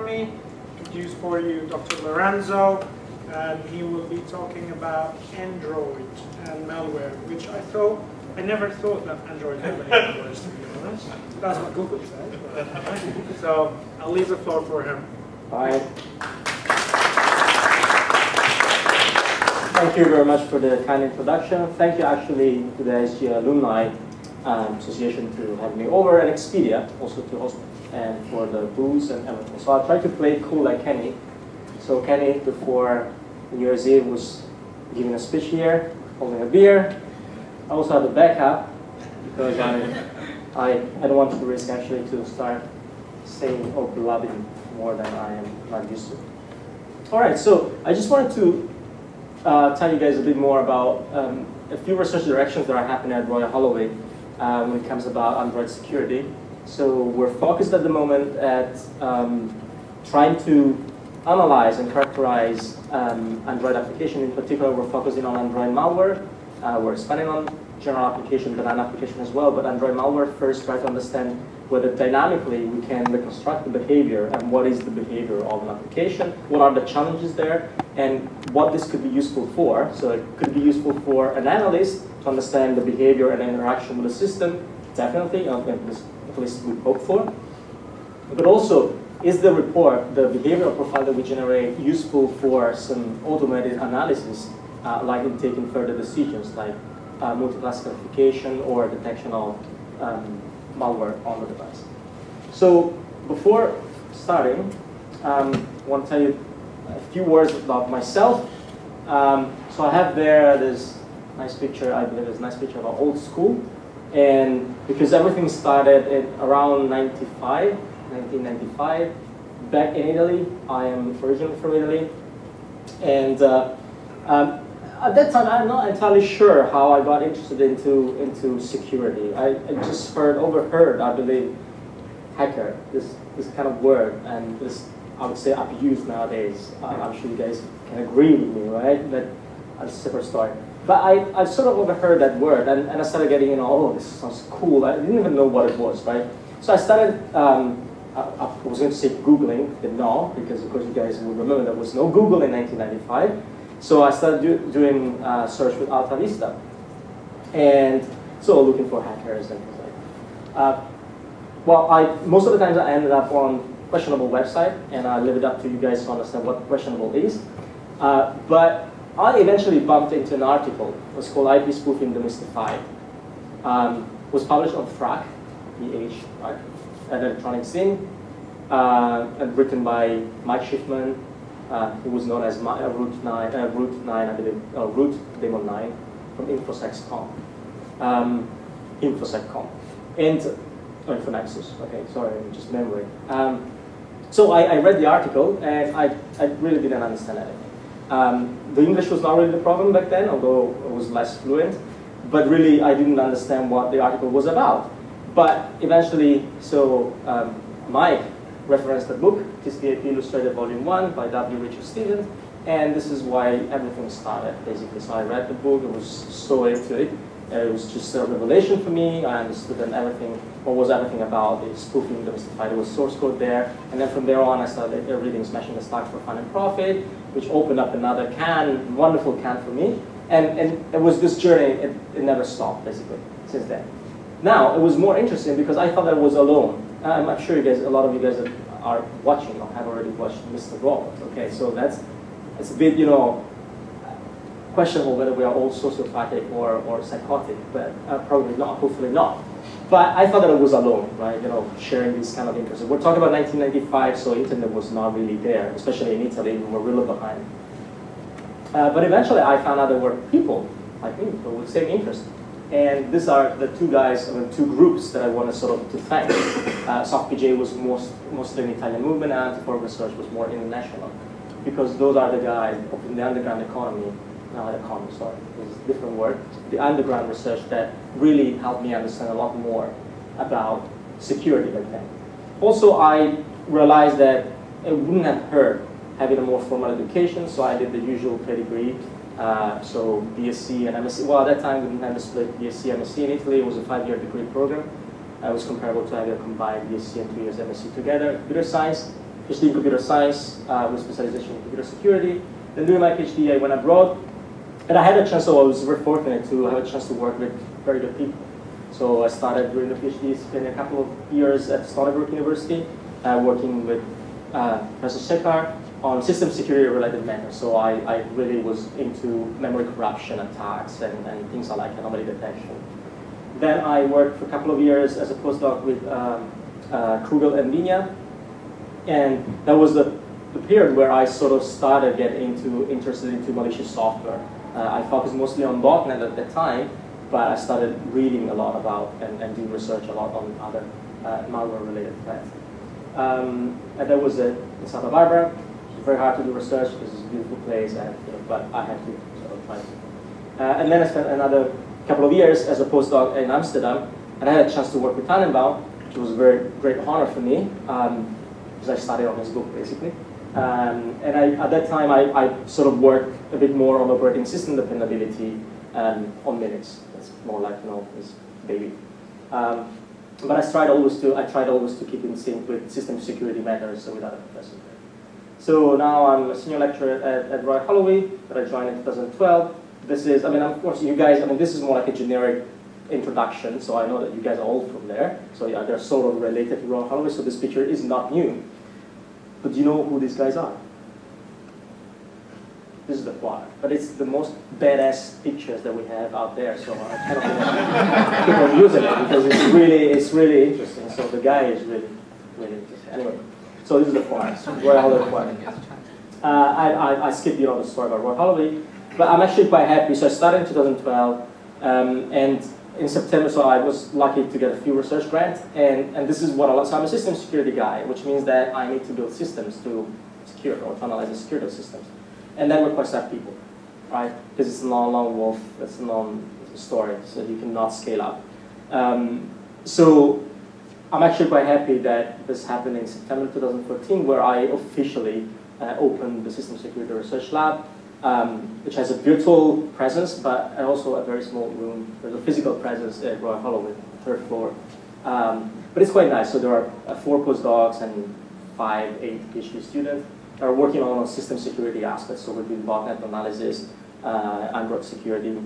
me, introduce for you Dr. Lorenzo, and he will be talking about Android and malware, which I never thought that Android had malwares, to be honest. That's what Google said. But, so I'll leave the floor for him. Hi. Thank you very much for the kind introduction. Thank you actually to the ISG Alumni Association to have me over, and Expedia also to host and for the booths and everything. So I'll try to play cool like Kenny. So Kenny, before New Year's Eve, was giving a speech here, holding a beer. I also have a backup because I don't want to risk actually to start saying or blabbing more than I am not used to. All right, so I just wanted to tell you guys a bit more about a few research directions that are happening at Royal Holloway when it comes about Android security. So we're focused at the moment at trying to analyze and characterize Android application. In particular, we're focusing on Android malware. We're expanding on general application, benign application as well, but Android malware first, try to understand whether dynamically we can reconstruct the behavior and what is the behavior of an application, what are the challenges there, and what this could be useful for. So it could be useful for an analyst to understand the behavior and interaction with the system, definitely, at least we hope for. But also, is the report, the behavioral profile that we generate, useful for some automated analysis, like in taking further decisions, like multi-class classification or detection of malware on the device. So before starting, I want to tell you a few words about myself. So I have there this nice picture, I believe it's a nice picture of our old school. And because everything started in around 1995, back in Italy. I am originally from Italy. And at that time, I'm not entirely sure how I got interested into security. I just overheard, I believe, hacker, this kind of word, and this, I would say, abused nowadays. I'm sure you guys can agree with me, right? That's a separate story. But I sort of overheard that word, and I started getting, oh, this sounds cool. I didn't even know what it was, right? So I started, I was going to say Googling, but no, because of course you guys will remember there was no Google in 1995. So I started doing search with Alta Vista. And so looking for hackers and things like that. Well, most of the times I ended up on questionable website, and I leave it up to you guys to understand what questionable is. But I eventually bumped into an article. It was called IP Spoofing Demystified. It was published on FRAC, EH, right? An electronic scene, and written by Mike Schiffman, who was known as Root 9, I believe, Root Demon 9 from InfoSec.com. InfoSec.com. And Infonexus, okay, sorry, just memory. So I read the article, and I really didn't understand anything. The English was not really the problem back then, although it was less fluent. But really, I didn't understand what the article was about. But eventually, so Mike referenced the book, TCP/IP Illustrated Volume 1 by W. Richard Stevens, and this is why everything started, basically. So I read the book, I was so into it. It was just a revelation for me. I understood that everything, what was everything about the spoofing demystified. There was source code there, and then from there on, I started reading Smashing the Stack for Fun and Profit, which opened up another can, wonderful can for me. And it was this journey, it never stopped, basically, since then. Now, it was more interesting because I thought I was alone. I'm sure you guys, a lot of you guys that are watching or have already watched Mr. Robot. Okay, so that's a bit, questionable whether we are all sociopathic or psychotic, but probably not, hopefully not. But I thought that I was alone, right? Sharing these kind of interests. We're talking about 1995, so internet was not really there, especially in Italy, we were really behind. But eventually I found out there were people like me with the same interest. And these are the two guys, two groups that I want to sort of thank. SoftPJ was mostly an Italian movement, and Anti-Fraud Research was more international. Because those are the guys in the underground economy, sorry, it's a different word, the underground research that really helped me understand a lot more about security back then. Also, I realized that it wouldn't have hurt having a more formal education, so I did the usual pedigree. So BSc and MSc. Well, at that time we didn't have the split BSc MSc in Italy. It was a 5-year degree program. It was comparable to having a combined BSc and 2 years MSc together. Computer science. PhD in computer science with specialization in computer security. Then during my PhD, I went abroad, and I had a chance, so I was very fortunate to have a chance to work with very good people. So I started during the PhD, spending a couple of years at Stony Brook University, working with Professor Sekar on system security related matters. So I really was into memory corruption attacks and things like anomaly detection. Then I worked for a couple of years as a postdoc with Krugel and Vinya, and that was the period where I sort of started getting interested into malicious software. I focused mostly on .NET at that time, but I started reading a lot about and doing research a lot on other malware-related threats. And that was in Santa Barbara. It's very hard to do research because it's a beautiful place, but I had to sort of try to. And then I spent another couple of years as a postdoc in Amsterdam, and I had a chance to work with Tannenbaum, which was a very great honor for me, because I studied on his book, basically. And at that time, I sort of worked a bit more on operating system dependability on Linux. That's more like, his baby. But I tried always to keep in sync with system security matters with other professors. So now I'm a senior lecturer at Royal Holloway that I joined in 2012. This is, of course, you guys, this is more like a generic introduction, so I know that you guys are all from there. So yeah, they're sort of related to Royal Holloway, so this picture is not new. But do you know who these guys are? This is the choir, but it's the most badass pictures that we have out there, so I cannot keep on using it because it's really interesting. So the guy is really interesting. Anyway, so this is the choir, Royal Holloway choir. I skipped the story about Royal Holloway, but I'm actually quite happy. So I started in 2012, and in September, so I was lucky to get a few research grants, and this is what so I'm a system security guy, which means that I need to build systems to secure or to analyze the security of systems. And that requires to have people, right? Because it's a long wolf, it's a long story, so you cannot scale up. So I'm actually quite happy that this happened in September 2014, where I officially opened the System Security Research Lab, which has a virtual presence, but also a very small room. There's a physical presence at Royal Holloway, third floor. But it's quite nice. So there are 4 postdocs and 8 PhD students that are working on system security aspects. So we're doing botnet analysis, Android security,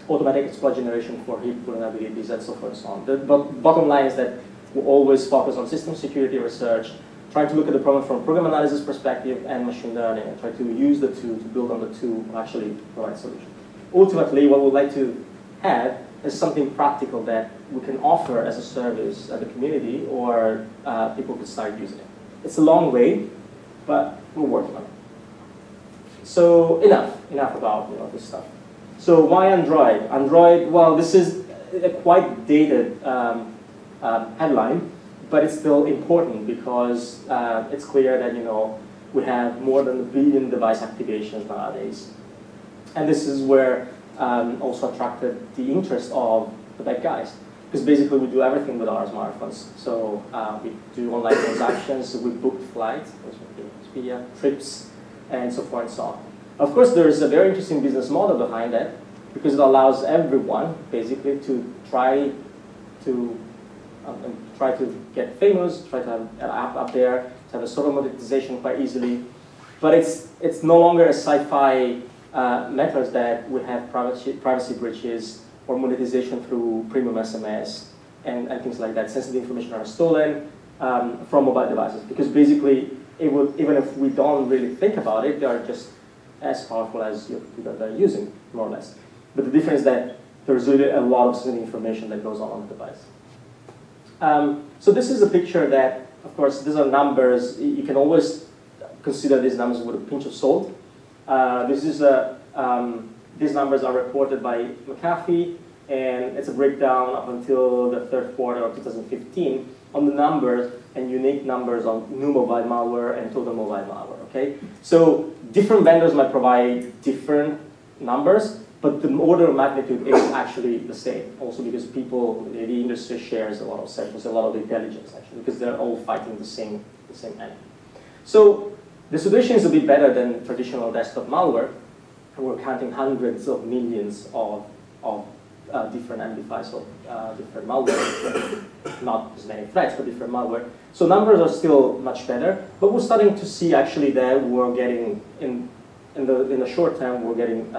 automatic exploit generation for heap vulnerabilities, and so forth and so on. The bottom line is that we always focus on system security research, trying to look at the problem from a program analysis perspective and machine learning, and try to use the two to build on the two to actually provide solutions. Ultimately, what we'd like to have is something practical that we can offer as a service at the community, or people could start using it. It's a long way, but we're working on it. So enough about this stuff. So why Android? Android, well, this is a quite dated headline, but it's still important because it's clear that we have more than 1 billion device activations nowadays, and this is where also attracted the interest of the bad guys, because basically we do everything with our smartphones. So we do online transactions, we book flights, trips, and so forth and so on. Of course, there is a very interesting business model behind that, because it allows everyone basically to try to get famous, try to have an app up there, to have a sort of monetization quite easily. But it's no longer a sci-fi methods that we have privacy breaches or monetization through premium SMS and things like that. Sensitive information are stolen from mobile devices, because basically even if we don't really think about it, they are just as powerful as your computer that they're using, more or less. But the difference is that there's really a lot of sensitive information that goes on the device. So this is a picture that, of course, these are numbers. You can always consider these numbers with a pinch of salt. These numbers are reported by McAfee, and it's a breakdown up until the third quarter of 2015 on the numbers and unique numbers on new mobile malware and total mobile malware. Okay, so different vendors might provide different numbers, but the order of magnitude is actually the same. Also because people, the industry shares a lot of sections, a lot of intelligence actually, because they're all fighting the same enemy. So the situation is a bit better than traditional desktop malware. We're counting hundreds of millions of different MD5s of different malware, not as many threats, but different malware. So numbers are still much better, but we're starting to see actually that we're getting, in the short term, we're getting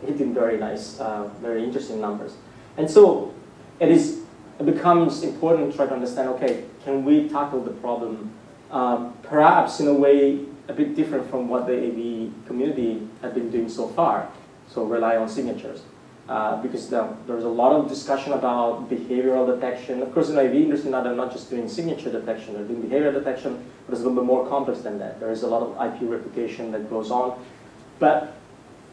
hitting very nice, very interesting numbers. And so it becomes important to try to understand, okay, can we tackle the problem perhaps in a way a bit different from what the AV community had been doing so far, so rely on signatures. Because there's a lot of discussion about behavioral detection. Of course, in the AV industry now, they're not just doing signature detection, they're doing behavioral detection, but it's a little bit more complex than that. There is a lot of IP replication that goes on. But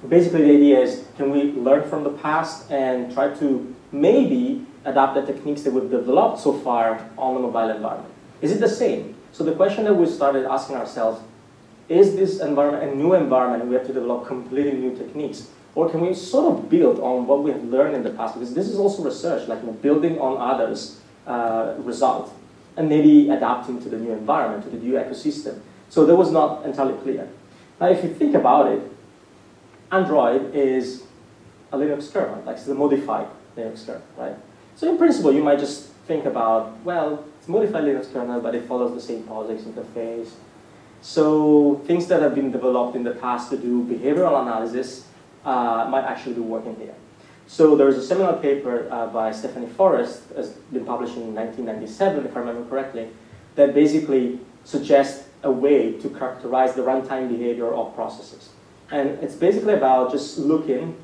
basically, the idea is, can we learn from the past and try to maybe adapt the techniques that we've developed so far on the mobile environment? Is it the same? So the question that we started asking ourselves, is this environment a new environment and we have to develop completely new techniques? Or can we sort of build on what we have learned in the past? Because this is also research, like building on others' results and maybe adapting to the new environment, to the new ecosystem. So that was not entirely clear. Now, if you think about it, Android is a Linux kernel, like it's the modified Linux kernel, right? So in principle, you might just think about, well, it's a modified Linux kernel, but it follows the same POSIX interface. So things that have been developed in the past to do behavioral analysis might actually be working here. So there is a seminal paper by Stephanie Forrest, has been published in 1997, if I remember correctly, that basically suggests a way to characterize the runtime behavior of processes. And it's basically about just looking,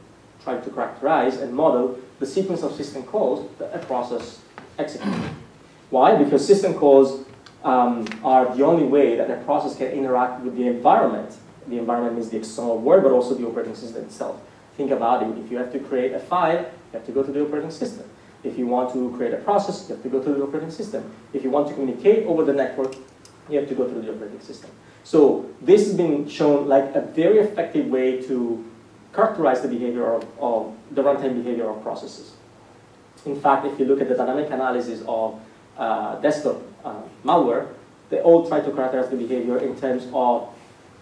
trying to characterize and model the sequence of system calls that a process executes. Why? Because system calls are the only way that a process can interact with the environment. The environment means the external world, but also the operating system itself. Think about it. If you have to create a file, you have to go to the operating system. If you want to create a process, you have to go to the operating system. If you want to communicate over the network, you have to go through the operating system. So this has been shown like a very effective way to characterize the behavior of the runtime behavior of processes. In fact, if you look at the dynamic analysis of desktop malware, they all try to characterize the behavior in terms of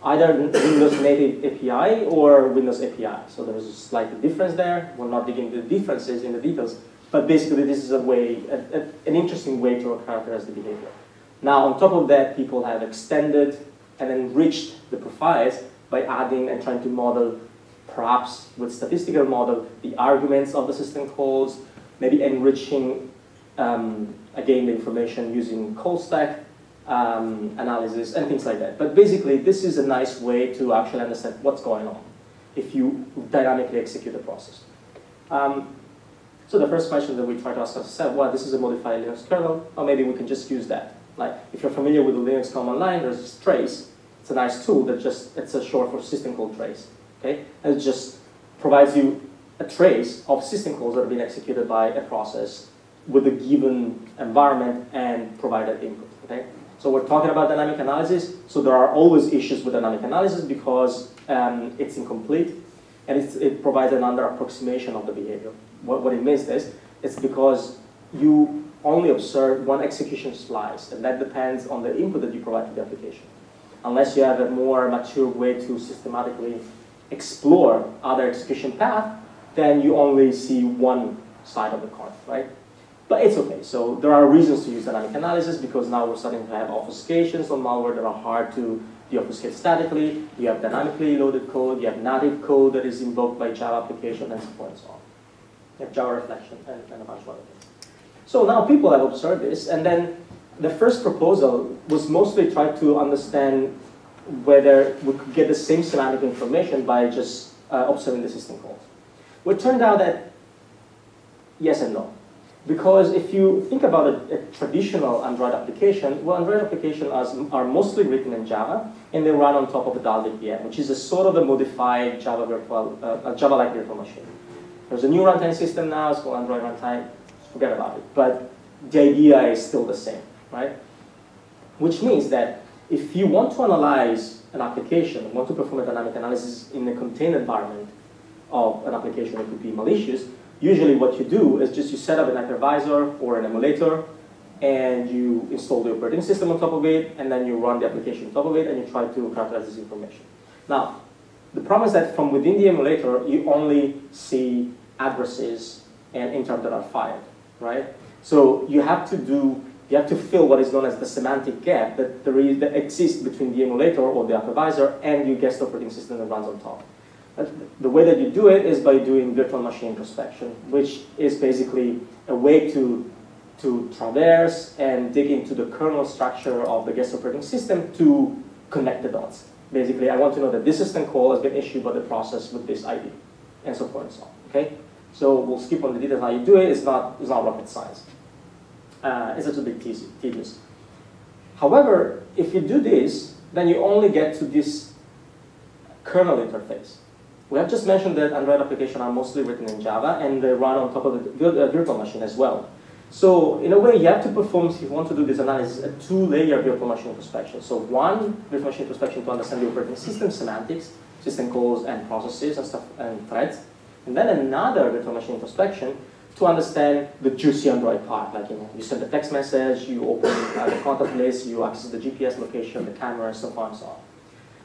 either Windows native API or Windows API. So there's a slight difference there. We're not digging into the differences in the details, but basically this is a way, an interesting way to characterize the behavior. Now, on top of that, people have extended and enriched the profiles by adding and trying to model, perhaps with statistical model, the arguments of the system calls, maybe enriching, again, the information using call stack analysis and things like that. But basically, this is a nice way to actually understand what's going on if you dynamically execute the process. So the first question that we try to ask ourselves, well, this is a modified Linux kernel, or maybe we can just use that. Like, if you're familiar with the Linux command line, there's trace. It's a nice tool that it's a short for system call trace. Okay? And it just provides you a trace of system calls that are being executed by a process with a given environment and provided input. Okay? So we're talking about dynamic analysis. So there are always issues with dynamic analysis because it's incomplete and it provides an under-approximation of the behavior. What it means is, it's because you only observe one execution slice, and that depends on the input that you provide to the application. Unless you have a more mature way to systematically explore other execution paths, then you only see one side of the coin, right? But it's okay. So there are reasons to use dynamic analysis because now we're starting to have obfuscations on malware that are hard to deobfuscate statically. You have dynamically loaded code, you have native code that is invoked by Java application, and so forth and so on. You have Java reflection and a bunch of other things. So now people have observed this, and then the first proposal was mostly try to understand whether we could get the same semantic information by just observing the system calls. Well, it turned out that yes and no. Because if you think about a traditional Android application, well, Android applications are mostly written in Java, and they run on top of a DALL VM, which is a sort of a modified Java-like virtual machine. There's a new runtime system now, it's called Android runtime. Forget about it. But the idea is still the same, right? Which means that if you want to analyze an application, want to perform a dynamic analysis in a contained environment of an application that could be malicious, usually what you do is just you set up an hypervisor or an emulator, and you install the operating system on top of it, and then you run the application on top of it, and you try to characterize this information. Now, the problem is that from within the emulator, you only see addresses and interrupt that are fired, right? So you have to fill what is known as the semantic gap that exists between the emulator or the hypervisor and your guest operating system that runs on top. The way that you do it is by doing virtual machine introspection, which is basically a way to traverse and dig into the kernel structure of the guest operating system to connect the dots. Basically, I want to know that this system call has been issued by the process with this ID, and so forth and so on. Okay, so we'll skip on the details how you do it. It's not rocket science. It's a little bit tedious. However, if you do this, then you only get to this kernel interface. We have just mentioned that Android applications are mostly written in Java, and they run on top of a virtual machine as well. So in a way, you have to perform, if you want to do this analysis, a two-layer virtual machine introspection. So one virtual machine introspection to understand the operating system semantics, system calls and processes and stuff and threads, and then another virtual machine introspection to understand the juicy Android part. Like, you send a text message, you open the contact list, you access the GPS location, the camera, and so on and so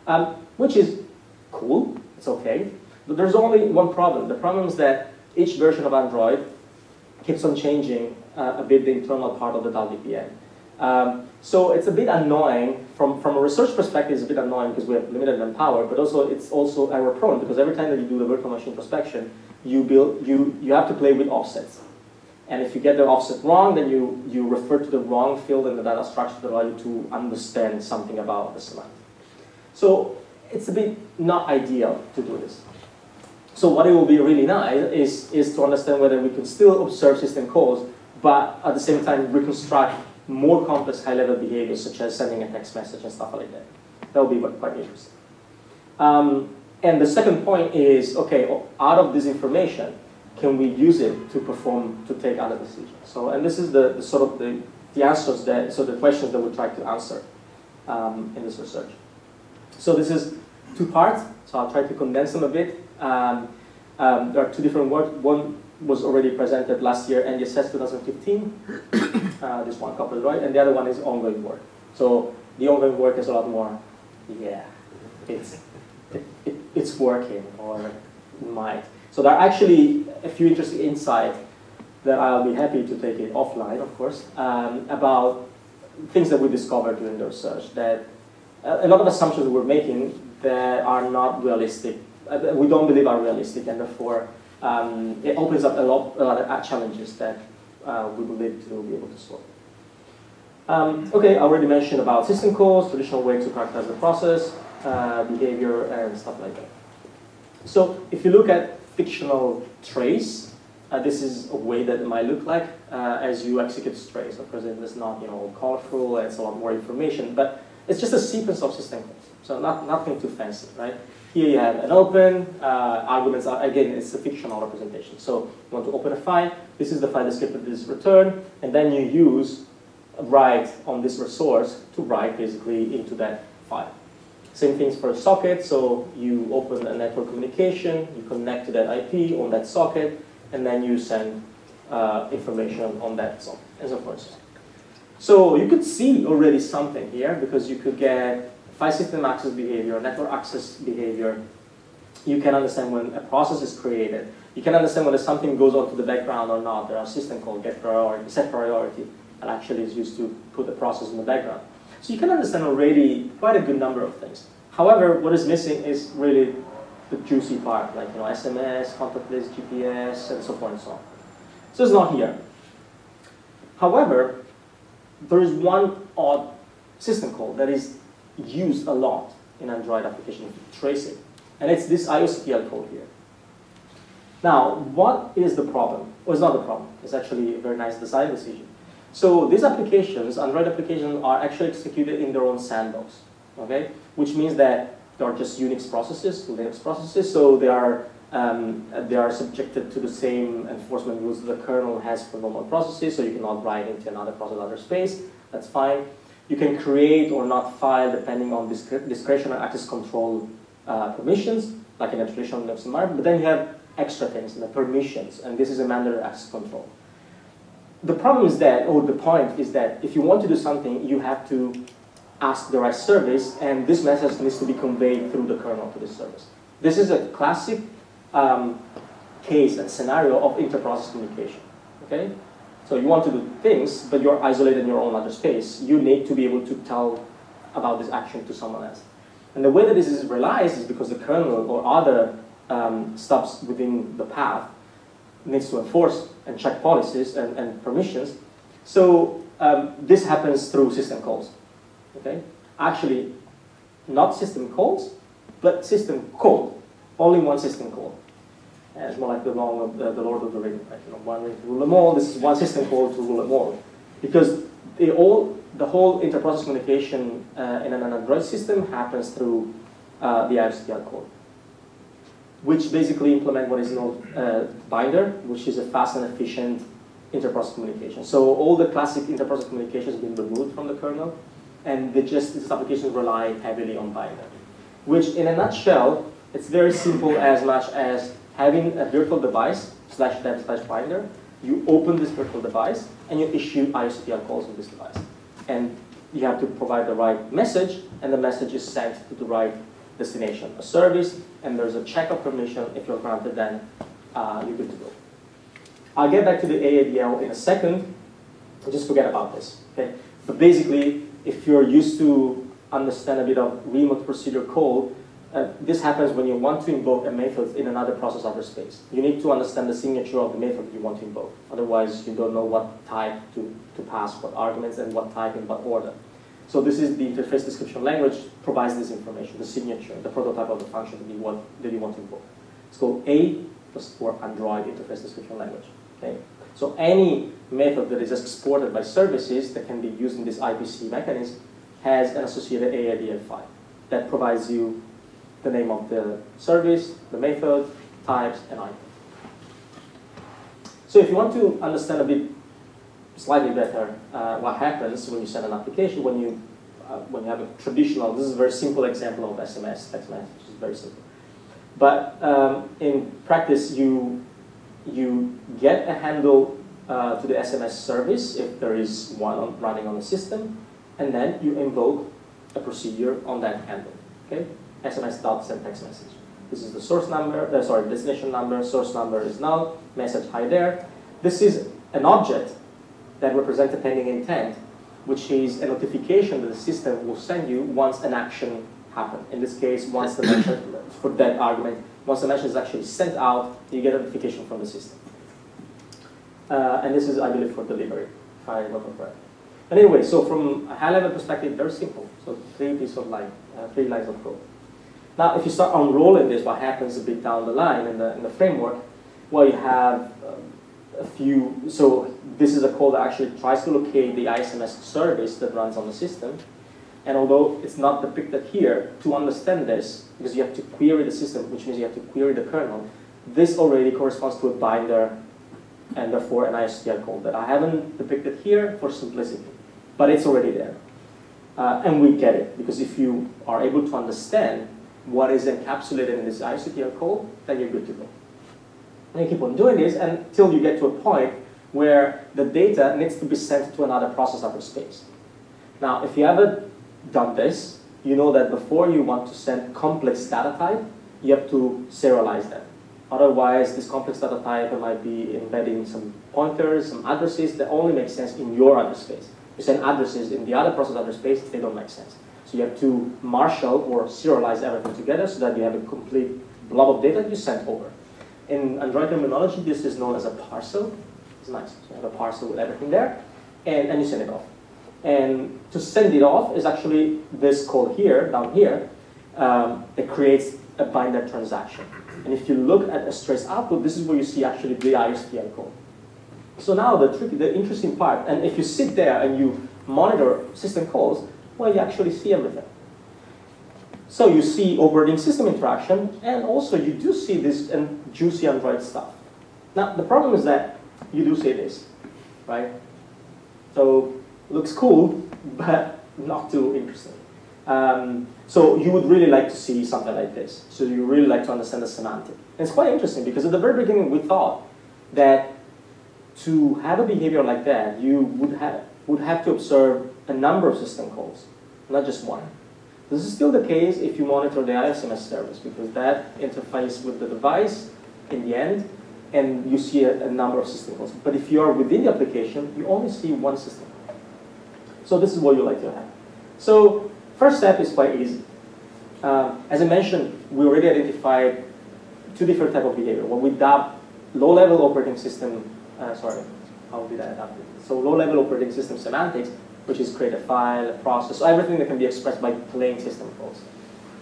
on. Which is cool, it's okay. But there's only one problem. The problem is that each version of Android keeps on changing a bit the internal part of the DAL VPN. So it's a bit annoying, from a research perspective, it's a bit annoying because we have limited manpower, but also it's also error prone because every time that you do the virtual machine introspection, you have to play with offsets. And if you get the offset wrong, then you refer to the wrong field in the data structure that allow you to understand something about the semantics. So it's a bit not ideal to do this. So what it will be really nice is to understand whether we can still observe system calls, but at the same time reconstruct more complex high-level behaviors, such as sending a text message and stuff like that. That will be quite interesting. And the second point is, okay, out of this information, can we use it to take other decisions? So, and this is the sort of the answers that, so the questions that we try to answer in this research. So this is two parts, so I'll try to condense them a bit. There are two different works. One was already presented last year, NDSS 2015, this one, CopperDroid, and the other one is ongoing work. So the ongoing work is a lot more, yeah, it's working, or might. So there are actually a few interesting insights that I'll be happy to take it offline, of course, about things that we discovered during the research, that a lot of assumptions we're making that are not realistic, we don't believe are realistic, and therefore it opens up a lot of challenges that we believe to be able to solve. Okay, I already mentioned about system calls, traditional way to characterize the process, behavior, and stuff like that. So if you look at fictional trace, this is a way that it might look like as you execute trace. Of course, it's not colorful, it's a lot more information, but it's just a sequence of system calls. So nothing too fancy, right? Here you have an open, arguments are, again, it's a fictional representation. So you want to open a file, this is the file descriptor that is returned, and then you use write on this resource to write basically into that file. Same things for a socket, so you open a network communication, you connect to that IP on that socket, and then you send information on that socket, and so forth. So you could see already something here, because you could get file system access behavior, network access behavior. You can understand when a process is created. You can understand whether something goes on to the background or not. There are systems called get priority, set priority, that actually is used to put the process in the background. So you can understand already quite a good number of things. However, what is missing is really the juicy part, like SMS, contact list, GPS, and so forth and so on. So it's not here. However, there is one odd system call that is used a lot in Android applications to trace it, and it's this IOCTL code here. Now, what is the problem? Well, it's not the problem. It's actually a very nice design decision. So these applications, Android applications, are actually executed in their own sandbox, okay? Which means that they are just Unix processes, Linux processes, so they are subjected to the same enforcement rules that the kernel has for normal processes, so you cannot write into another process other space, that's fine. You can create or not file depending on discretionary access control permissions, like in a traditional Linux environment, but then you have extra things, the permissions, and this is a mandatory access control. The problem is that, or the point is that, if you want to do something, you have to ask the right service, and this message needs to be conveyed through the kernel to this service. This is a classic case and scenario of inter-process communication. Okay? So you want to do things, but you're isolated in your own ledger space. You need to be able to tell about this action to someone else. And the way that this is realized is because the kernel or other stubs within the path needs to enforce and check policies and permissions. So this happens through system calls. Okay? Actually, not system calls, but system call. Only one system call. And it's more like the Lord of the Rings, right? You know, one ring to rule them all. This is one system call to rule them all, because the whole inter-process communication in an Android system happens through the ISG call, which basically implement what is known binder, which is a fast and efficient inter-process communication. So all the classic inter-process communication has been removed from the kernel, and these applications rely heavily on binder, which in a nutshell, it's very simple as much as having a virtual device /dev/binder. You open this virtual device and you issue ISG calls on this device. And you have to provide the right message, and the message is sent to the right destination, a service, and there's a check of permission. If you're granted, then you're good to go. I'll get back to the AADL in a second. Just forget about this. Okay? But basically, if you're used to understand a bit of remote procedure call, this happens when you want to invoke a method in another process over space. You need to understand the signature of the method that you want to invoke. Otherwise, you don't know what type to pass, what arguments, and what type in what order. So this is the interface description language provides this information, the signature, the prototype of the function that you want to invoke. It's called A for Android interface description language. Okay? So any method that is exported by services that can be used in this IPC mechanism has an associated AADL file that provides you the name of the service, the method, types, and items. So if you want to understand a bit slightly better what happens when you send an application, when you have a traditional, this is a very simple example of SMS text message, which is very simple. But in practice, you get a handle to the SMS service if there is one running on the system, and then you invoke a procedure on that handle. Okay? SMS.send text message. This is the source number, destination number, source number is null, message hi there. This is an object that represents a pending intent, which is a notification that the system will send you once an action happens. In this case, once the message, for that argument, once the message is actually sent out, you get a notification from the system. And this is, I believe, for delivery, if I remember correctly. But anyway, so from a high-level perspective, very simple. So three lines of code. Now, if you start unrolling this, what happens a bit down the line in the framework? Well, you have a few. So this is a call that actually tries to locate the ISMS service that runs on the system. And although it's not depicted here, to understand this, because you have to query the system, which means you have to query the kernel, this already corresponds to a binder and therefore an ISG call that I haven't depicted here for simplicity. But it's already there. And we get it, because if you are able to understand what is encapsulated in this ISG call, then you're good to go. And you keep on doing this until you get to a point where the data needs to be sent to another process over space. Now, if you haven't done this, you know that before you want to send complex data type, you have to serialize them. Otherwise, this complex data type might be embedding some pointers, some addresses that only make sense in your address space. You send addresses in the other process address space, they don't make sense. So you have to marshal or serialize everything together so that you have a complete blob of data you send over. In Android terminology, this is known as a parcel. It's nice. So you have a parcel with everything there, and you send it off. And to send it off is actually this call here, down here, that creates a binder transaction. And if you look at a trace output, this is where you see actually the ISG call. So now the interesting part, and if you sit there and you monitor system calls, well, you actually see everything. So you see operating system interaction, and also you do see this juicy Android stuff. Now, the problem is that you do see this, right? So looks cool, but not too interesting. So you would really like to see something like this. So you really like to understand the semantic. And it's quite interesting, because at the very beginning we thought that to have a behavior like that, you would have to observe a number of system calls, not just one. This is still the case if you monitor the ISMS service, because that interface with the device, in the end, and you see a number of system calls. But if you are within the application, you only see one system call. So this is what you like to have. So first step is quite easy. As I mentioned, we already identified two different types of behavior. When we adopt low-level operating system, how did I adapt it? So low-level operating system semantics, which is create a file, a process, so everything that can be expressed by plain system calls.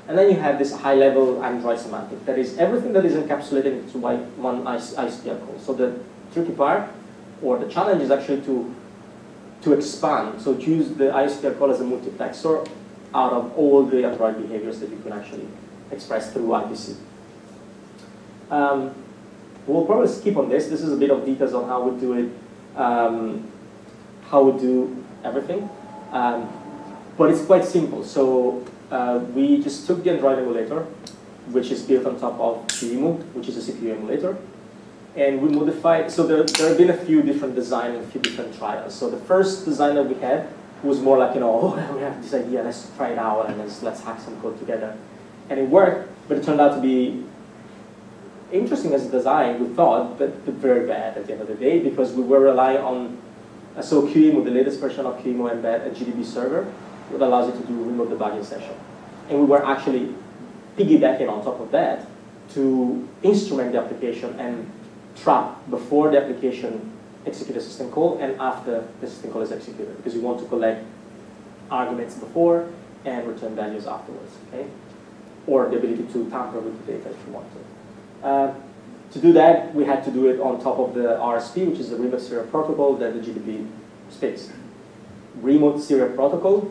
And then you have this high-level Android semantic. That is everything that is encapsulated into one ISPL call. So the tricky part, or the challenge, is actually to expand. So choose the ISPL call as a multiplexer out of all the Android behaviors that you can actually express through IPC. We'll probably skip on this. This is a bit of details on how we do it, how we do everything. But it's quite simple. So we just took the Android emulator, which is built on top of QEMU, which is a CPU emulator. And we modified, so there have been a few different designs and a few different trials. So the first design that we had was more like, oh, we have this idea, let's try it out, and let's hack some code together. And it worked, but it turned out to be interesting as a design, we thought, but very bad at the end of the day, because we were relying on, so QEMU, the latest version of QEMU, embed a GDB server that allows you to do remote debugging session. And we were actually piggybacking on top of that to instrument the application and trap before the application execute a system call and after the system call is executed, because you want to collect arguments before and return values afterwards, okay? Or the ability to tamper with the data if you want to. To do that, we had to do it on top of the RSP, which is the remote serial protocol that the GDB speaks. Remote serial protocol,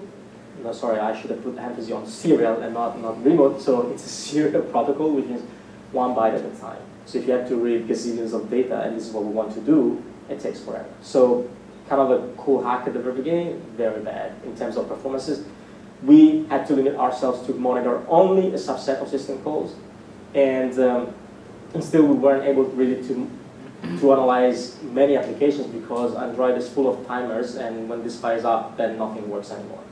no, sorry, I should have put emphasis on serial and not remote, so it's a serial protocol, which is 1 byte at a time. So if you have to read gazillions of data, and this is what we want to do, it takes forever. So kind of a cool hack at the very beginning, very bad in terms of performances. We had to limit ourselves to monitor only a subset of system calls, and still we weren't able really to analyze many applications because Android is full of timers, and when this fires up, then nothing works anymore.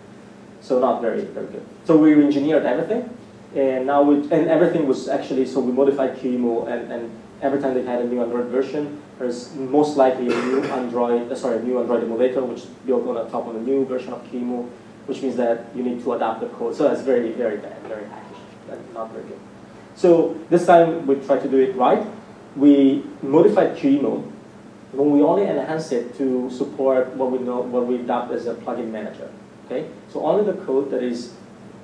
So not very, very good. So we engineered everything, and now everything was actually, so we modified QEMU, and every time they had a new Android version, there's most likely a new Android emulator, which is built on the top of a new version of QEMU, which means that you need to adapt the code. So that's very, very bad, very hackish, and not very good. So this time we tried to do it right. We modified QEMU, but we only enhanced it to support what we adopt as a plugin manager. Okay, so only the code that is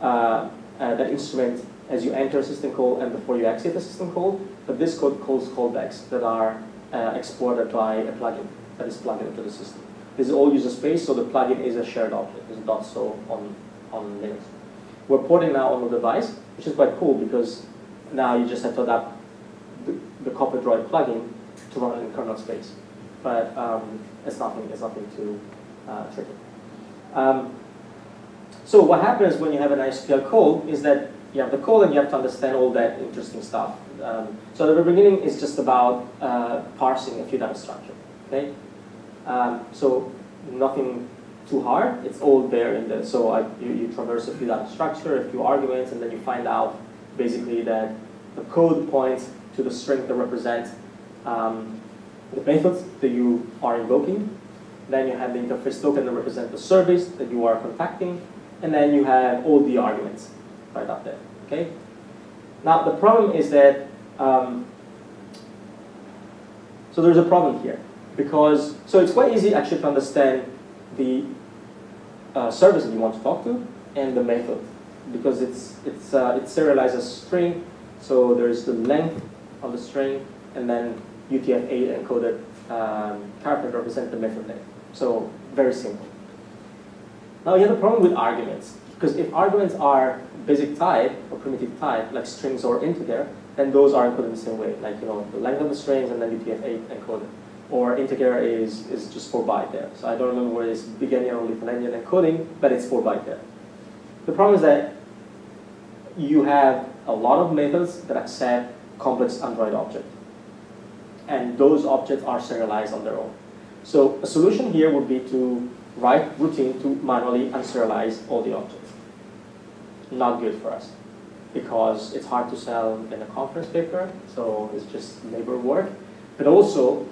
that instrument as you enter a system call and before you exit a system call. But this code calls callbacks that are exported by a plugin that is plugged into the system. This is all user space, so the plugin is a shared object. It's not so on Linux. We're porting now on the device, which is quite cool because now you just have to adapt the CopperDroid plugin to run in kernel space. But it's nothing too tricky. So what happens when you have an ISPL call is that you have the call and you have to understand all that interesting stuff. So the beginning is just about parsing a few data structure. Okay, so nothing too hard. It's all there in the. So you traverse a few data structure, a few arguments, and then you find out basically that the code points to the string that represent the methods that you are invoking. Then you have the interface token that represent the service that you are contacting, and then you have all the arguments right up there. Okay. Now the problem is that so there's a problem here because so it's quite easy actually to understand the service that you want to talk to and the method because it's serialized as string. So there's the length of the string and then UTF-8 encoded character to represent the method name. So very simple. Now you have a problem with arguments because if arguments are basic type or primitive type like strings or integer, then those are encoded in the same way, like the length of the strings and then UTF-8 encoded. Or integer is just 4 byte there. So I don't remember where it's Beginnian or Lithuanian encoding, but it's 4 byte there. The problem is that you have a lot of methods that accept complex Android objects. And those objects are serialized on their own. So a solution here would be to write routine to manually unserialize all the objects. Not good for us because it's hard to sell in a conference paper, so it's just labor work. But also,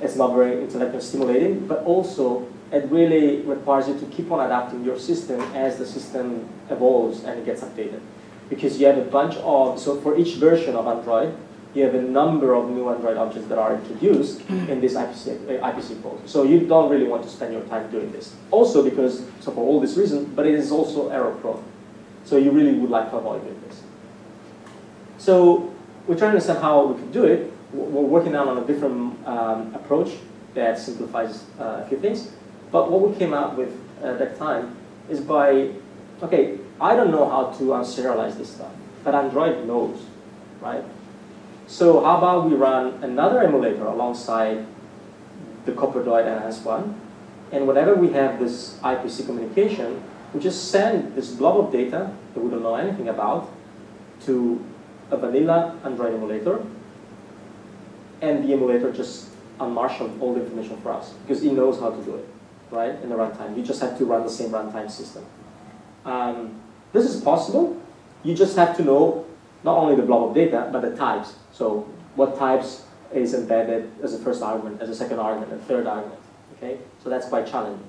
it's not very intellectually stimulating, but also it really requires you to keep on adapting your system as the system evolves and it gets updated. Because you have a bunch of, so for each version of Android, you have a number of new Android objects that are introduced in this IPC code. So you don't really want to spend your time doing this. Also because, so for all these reasons, but it is also error prone. So you really would like to avoid doing this. So we're trying to understand how we could do it. We're working on a different approach that simplifies a few things. But what we came up with at that time is by, okay, I don't know how to unserialize this stuff, but Android knows, right? So how about we run another emulator alongside the CopperDroid enhanced one, and whenever we have this IPC communication, we just send this blob of data that we don't know anything about to a vanilla Android emulator, and the emulator just unmarshals all the information for us, because it knows how to do it, right, in the runtime. You just have to run the same runtime system. This is possible. You just have to know not only the blob of data, but the types. So what types is embedded as a first argument, as a second argument, and third argument, okay? So that's quite challenging.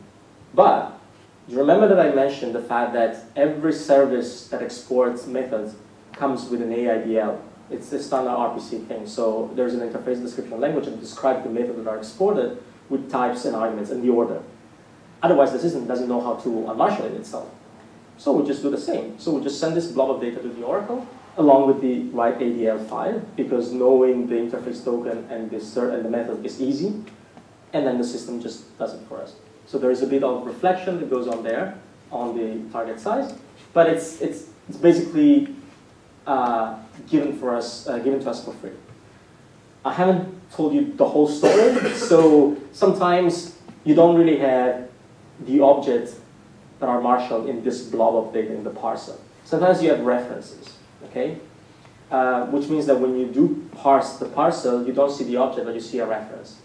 But you remember that I mentioned the fact that every service that exports methods comes with an AIDL. It's a standard RPC thing. So there's an interface description language that describes the methods that are exported with types and arguments in the order. Otherwise, the system doesn't know how to unmarshal it itself. So we just do the same. So we just send this blob of data to the Oracle along with the right ADL file, because knowing the interface token and the method is easy, and then the system just does it for us. So there is a bit of reflection that goes on there on the target size, but it's basically given to us for free. I haven't told you the whole story, so sometimes you don't really have the objects that are marshaled in this blob of data in the parser. Sometimes you have references, okay? Which means that when you do parse the parcel, you don't see the object, but you see a reference.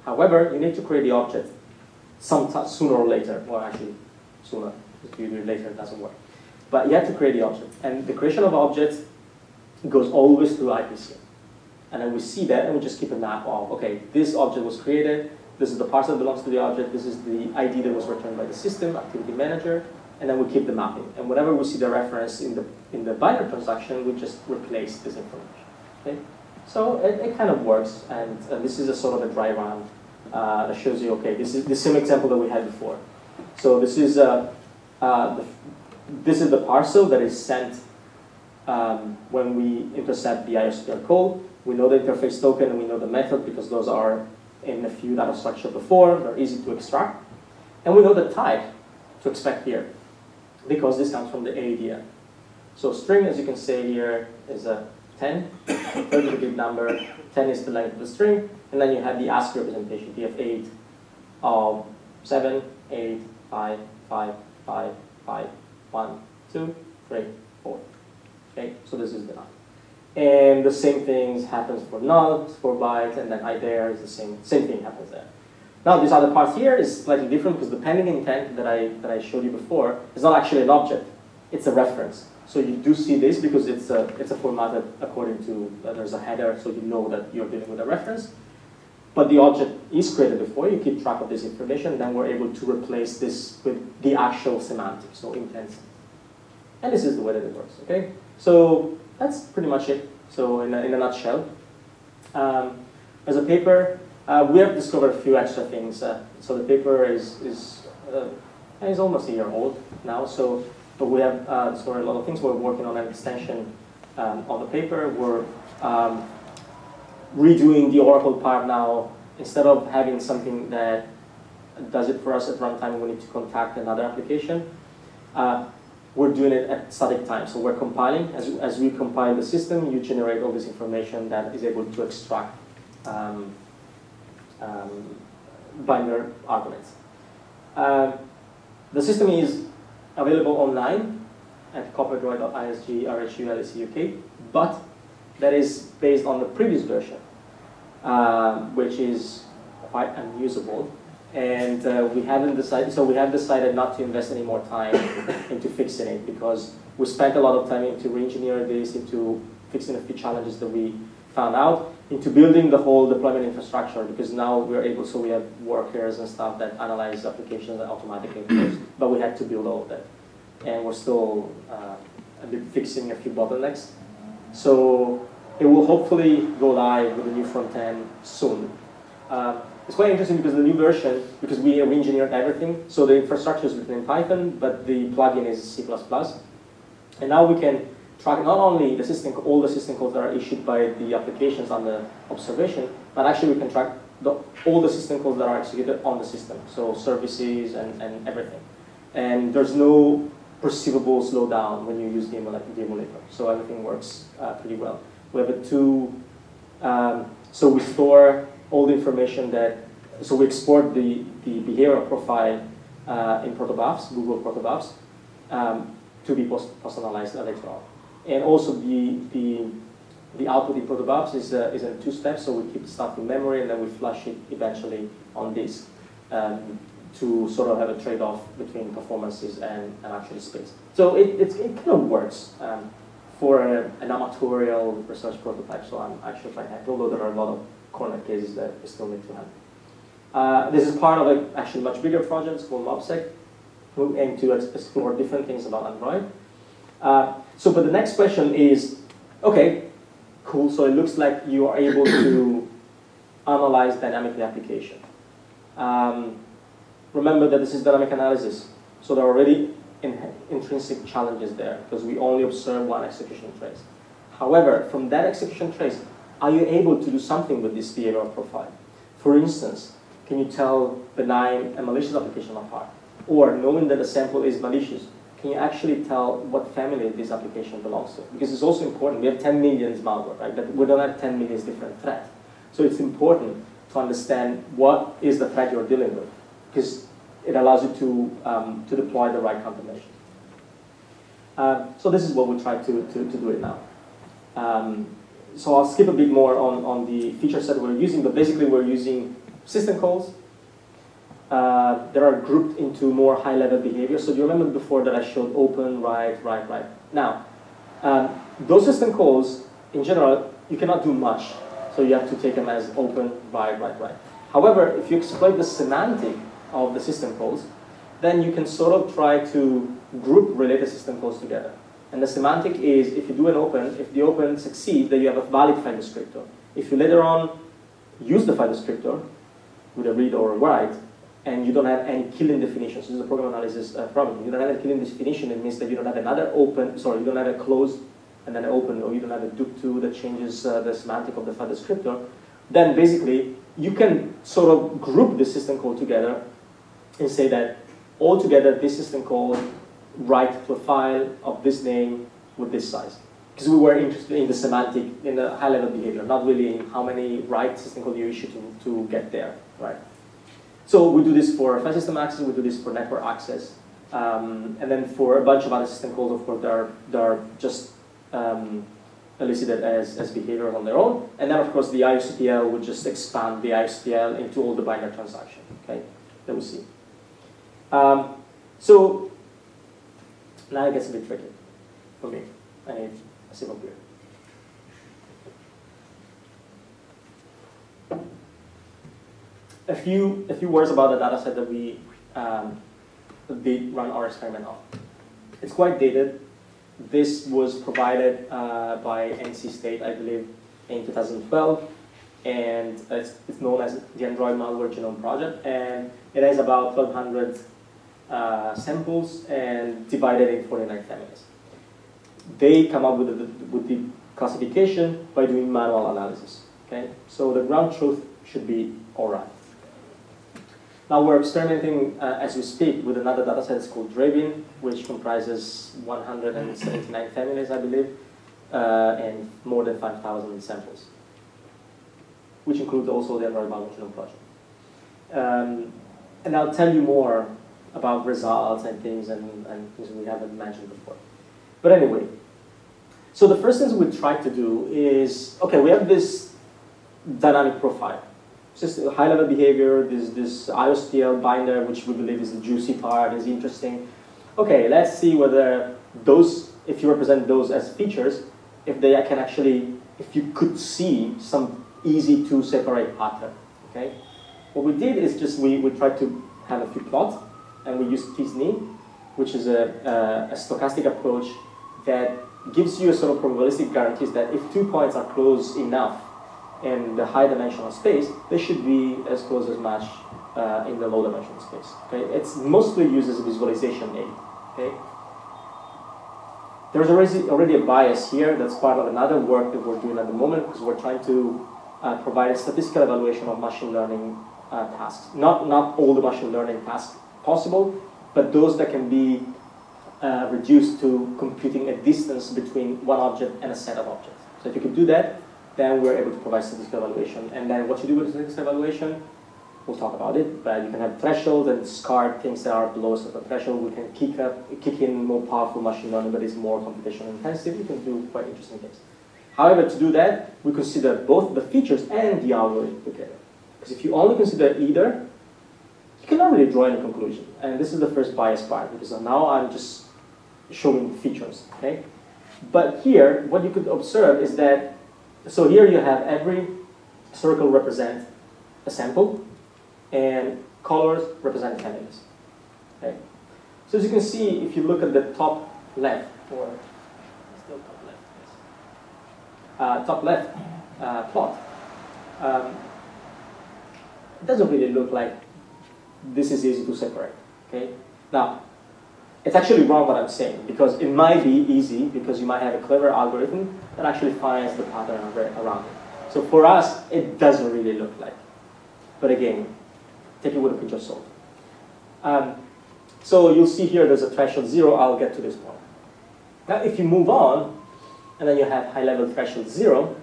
However, you need to create the object sometime sooner or later. Well, actually, sooner. If you do it later, it doesn't work. But you have to create the object. And the creation of objects goes always through IPC. And then we see that, and we just keep a map of, okay, this object was created, this is the parcel that belongs to the object, this is the ID that was returned by the system, activity manager, and then we keep the mapping. And whenever we see the reference in the binary transaction, we just replace this information. Okay? So it kind of works, and this is a sort of a dry run that shows you, okay, this is the same example that we had before. So this is the parcel that is sent when we intercept the ISG code. We know the interface token and we know the method because those are in a few data structure before. They're easy to extract. And we know the type to expect here because this comes from the ADL. So string, as you can see here, is a 10, 30-bit number. 10 is the length of the string. And then you have the ASCII representation, DF8 of 7, 8, 5, 5, 5, 5, 1, 2, 3, 4. Okay, so this is the number. And the same things happens for null, for bytes, and then IDER is the same thing happens there. Now this other part here is slightly different because the pending intent that I showed you before is not actually an object, it's a reference. So you do see this because it's formatted according to, there's a header, so you know that you're dealing with a reference. But the object is created before, you keep track of this information, then we're able to replace this with the actual semantics, so intent. And this is the way that it works, okay? So that's pretty much it, so in a nutshell. As a paper, we have discovered a few extra things. So the paper is almost a year old now, so but we have discovered a lot of things. We're working on an extension of the paper. We're redoing the Oracle part now. Instead of having something that does it for us at runtime, we need to contact another application. We're doing it at static time. So we're compiling. As we compile the system, you generate all this information that is able to extract binary arguments. The system is available online at CopperDroid.isg RHU LSE UK, but that is based on the previous version, which is quite unusable. And we have decided not to invest any more time into fixing it because we spent a lot of time into re-engineering this, into fixing a few challenges that we found out, into building the whole deployment infrastructure, because now we're able, so we have workers and stuff that analyze applications automatically first, but we had to build all of that. And we're still a bit fixing a few bottlenecks. So it will hopefully go live with a new front end soon. It's quite interesting because the new version, because we re-engineered everything, so the infrastructure is written in Python, but the plugin is C++. And now we can track not only the system, all the system calls that are issued by the applications under observation, but actually we can track all the system calls that are executed on the system, so services and everything. And there's no perceivable slowdown when you use the emulator, so everything works pretty well. We have a so we store all the information that, so we export the behavioral profile in protobufs, Google protobufs, to be post-analyzed later on. And also the output in protobufs is in 2 steps, so we keep stuff in memory and then we flush it eventually on disk to sort of have a trade-off between performances and actual space. So it kind of works for an amatorial research prototype, so I'm actually quite happy, although there are a lot of corner cases that we still need to have. This is part of an actually much bigger project called MobSec. We aim to explore different things about Android. But the next question is, okay, cool, so it looks like you are able to analyze dynamically application. Remember that this is dynamic analysis, so there are already intrinsic challenges there, because we only observe one execution trace. However, from that execution trace, are you able to do something with this behavioral profile? For instance, can you tell benign and malicious application apart? Or knowing that a sample is malicious, can you actually tell what family this application belongs to? Because it's also important. We have 10 million malware, right? But we don't have 10 million different threats. So it's important to understand what is the threat you're dealing with, because it allows you to deploy the right combination. So this is what we try to do it now. So I'll skip a bit more on the feature set we're using, but basically we're using system calls that are grouped into more high-level behavior. So do you remember before that I showed open, write, write, write? Now, those system calls, in general, you cannot do much. So you have to take them as open, write, write, write. However, if you exploit the semantic of the system calls, then you can sort of try to group related system calls together. And the semantic is, if you do an open, if the open succeeds, then you have a valid file descriptor. If you later on use the file descriptor with a read or a write, and you don't have any killing definitions, this is a program analysis problem. You don't have a killing definition, it means that you don't have another open, sorry, you don't have a closed and then open, or you don't have a dup2 that changes the semantic of the file descriptor, then basically you can sort of group the system call together and say that altogether this system call write to a file of this name with this size. Because we were interested in the semantic, in the high-level behavior, not really in how many write system call you issue to get there, right? So we do this for file system access, we do this for network access, and then for a bunch of other system calls, of course, they are just elicited as behavior on their own. And then, of course, the ISPL would just expand the ISPL into all the binary transactions, okay, that we see. So now it gets a bit tricky for me. I need a sip of beer. A few words about the data set that we did run our experiment on. It's quite dated. This was provided by NC State, I believe, in 2012, and it's known as the Android Malware Genome Project, and it has about 1,200 samples and divided in 49 families. They come up with the classification by doing manual analysis. Okay, so the ground truth should be all right. Now we're experimenting as we speak with another data set called Drabian, which comprises 179 families, I believe, and more than 5,000 samples, which includes also the Android Malware Genome Project. And I'll tell you more about results and things we haven't mentioned before. But anyway, so the first things we tried to do is, okay, we have this dynamic profile. Just high-level behavior, this ISPL binder, which we believe is the juicy part, is interesting. Okay, let's see whether those, if you represent those as features, if they can actually if you could see some easy to separate pattern. Okay, what we did is just we tried to have a few plots, and we used t-SNE, which is a stochastic approach that gives you a sort of probabilistic guarantees that if 2 points are close enough in the high dimensional space, they should be as close as much in the low dimensional space. Okay, it's mostly used as a visualization aid. Okay, there's already a bias here that's part of another work that we're doing at the moment because we're trying to provide a statistical evaluation of machine learning tasks. Not all the machine learning tasks possible, but those that can be reduced to computing a distance between one object and a set of objects. So if you can do that, then we're able to provide statistical evaluation. And then what you do with statistical evaluation, we'll talk about it, but you can have thresholds and discard things that are below a certain threshold. We can kick in more powerful machine learning that is more computation intensive. You can do quite interesting things. However, to do that, we consider both the features and the algorithm together. Because if you only consider either, you cannot really draw any conclusion. And this is the first bias part, because now I'm just showing features, okay? But here, what you could observe is that, so here you have every circle represent a sample, and colors represent families, okay? So as you can see, if you look at the top left, or still top left, plot, it doesn't really look like this is easy to separate, okay? Now, it's actually wrong what I'm saying, because it might be easy, because you might have a clever algorithm that actually finds the pattern around it. So for us, it doesn't really look like. But again, take it with a pinch of salt. So you'll see here there's a threshold 0. I'll get to this point. Now, if you move on, and then you have high-level threshold 0,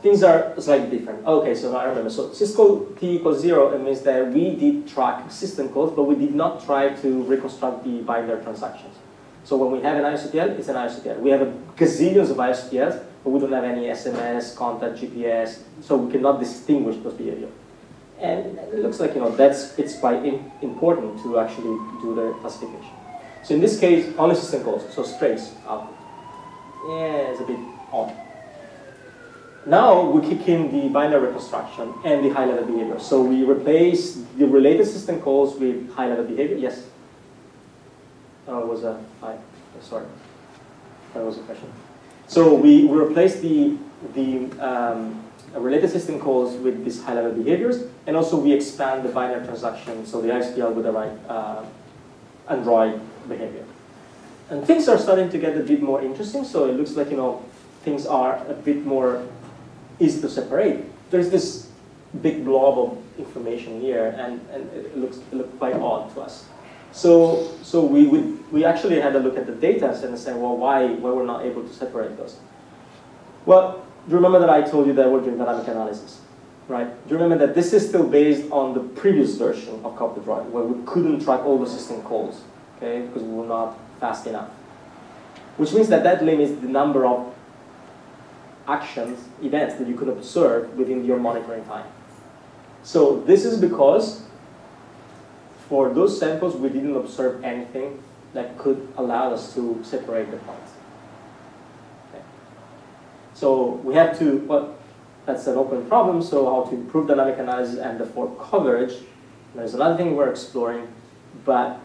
things are slightly different. Okay, so now I remember. So syscall t equals 0, it means that we did track system calls, but we did not try to reconstruct the binary transactions. So when we have an ISOTL, it's an ISOTL. We have a gazillions of ISOTLs, but we don't have any SMS, contact, GPS, so we cannot distinguish those behavior. And it looks like, it's quite important to actually do the classification. So in this case, only system calls, so straights output. Yeah, it's a bit odd. Now we kick in the binary reconstruction and the high-level behavior. So we replace the related system calls with high-level behavior. Yes? Sorry. That was a question. So we replace the related system calls with these high-level behaviors, and also we expand the binary transaction, so the ISTL with the right Android behavior. And things are starting to get a bit more interesting, so it looks like, things are a bit more easy to separate. There's this big blob of information here, and it looks quite odd to us. So we actually had a look at the data and said, well, why we're not able to separate those? Well, do you remember that I told you that we're doing dynamic analysis, right? Do you remember that this is still based on the previous version of CopperDroid, where we couldn't track all the system calls, okay, because we were not fast enough. Which means that limits the number of actions, events that you could observe within your monitoring time. So this is because for those samples, we didn't observe anything that could allow us to separate the points. Okay. So we have to, well, that's an open problem, so how to improve dynamic analysis and therefore coverage. There's another thing we're exploring, but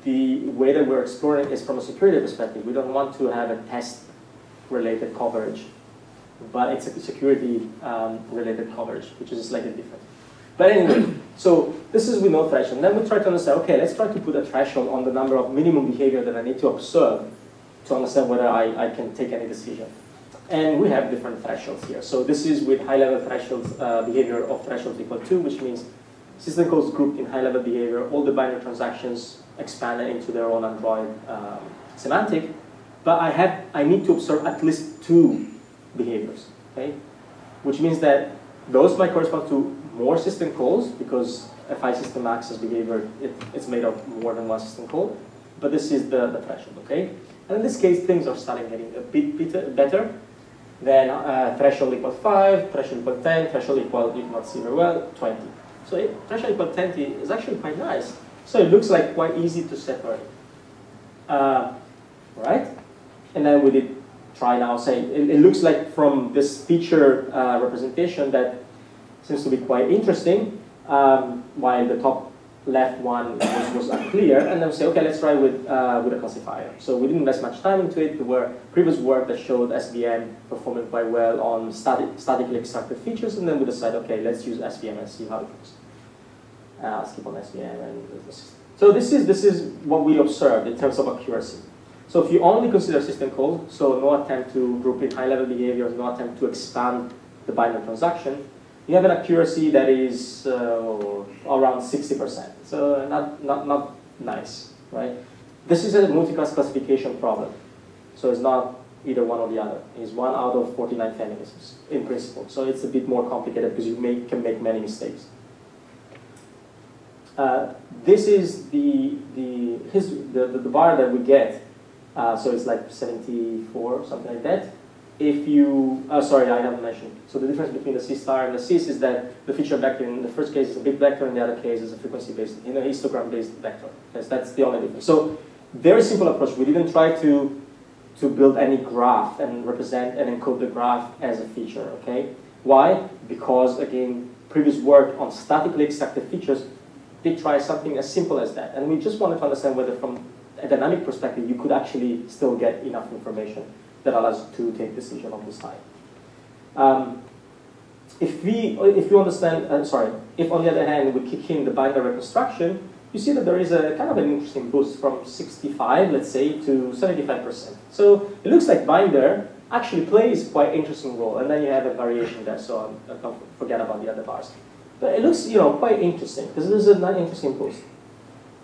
the way that we're exploring is from a security perspective. We don't want to have a test-related coverage, but it's a security-related coverage, which is slightly different. But anyway, so this is with no threshold. Then we try to understand, okay, let's try to put a threshold on the number of minimum behavior that I need to observe to understand whether I can take any decision. And we have different thresholds here. So this is with high-level thresholds, behavior of thresholds equal to, which means system calls grouped in high-level behavior, all the binary transactions expanded into their own Android semantic, but I need to observe at least 2 behaviors, okay? Which means that those might correspond to more system calls, because FI system access behavior, it's made of more than one system call, but this is the threshold, okay? And in this case, things are starting getting a bit better. Then threshold equal 5, threshold equal 10, threshold equal, you cannot see very well, 20. So threshold equal 20 is actually quite nice. So it looks like quite easy to separate, right? And then we did try now, say, it looks like from this feature representation that seems to be quite interesting, while the top left one was unclear, and then we say, okay, let's try with a classifier. So we didn't invest much time into it. There were previous work that showed SVM performing quite well on statically extracted features, and then we decided, okay, let's use SVM and see how it goes. I'll skip on SVM. So this is what we observed in terms of accuracy. So if you only consider system call, so no attempt to group in high-level behaviors, no attempt to expand the binary transaction, you have an accuracy that is around 60%. So not nice, right? This is a multi-class classification problem. So it's not either one or the other. It's 1 out of 49 feminisms in principle. So it's a bit more complicated because you can make many mistakes. This is the bar that we get. So it's like 74, something like that. If you, sorry, I haven't mentioned. So the difference between the C star and the Cis is that the feature vector in the first case is a big vector, in the other case is a frequency-based, a histogram-based vector. Yes, that's the only difference. So very simple approach. We didn't try to build any graph and represent and encode the graph as a feature, okay? Why? Because, again, previous work on statically extracted features did try something as simple as that. And we just wanted to understand whether from a dynamic perspective, you could actually still get enough information that allows you to take decision on this type. If you understand, if on the other hand we kick in the binary reconstruction, you see that there is a kind of an interesting boost from 65, let's say, to 75%. So it looks like binder actually plays quite an interesting role, and then you have a variation there, so I can't forget about the other bars. But it looks, quite interesting, because this is an interesting boost.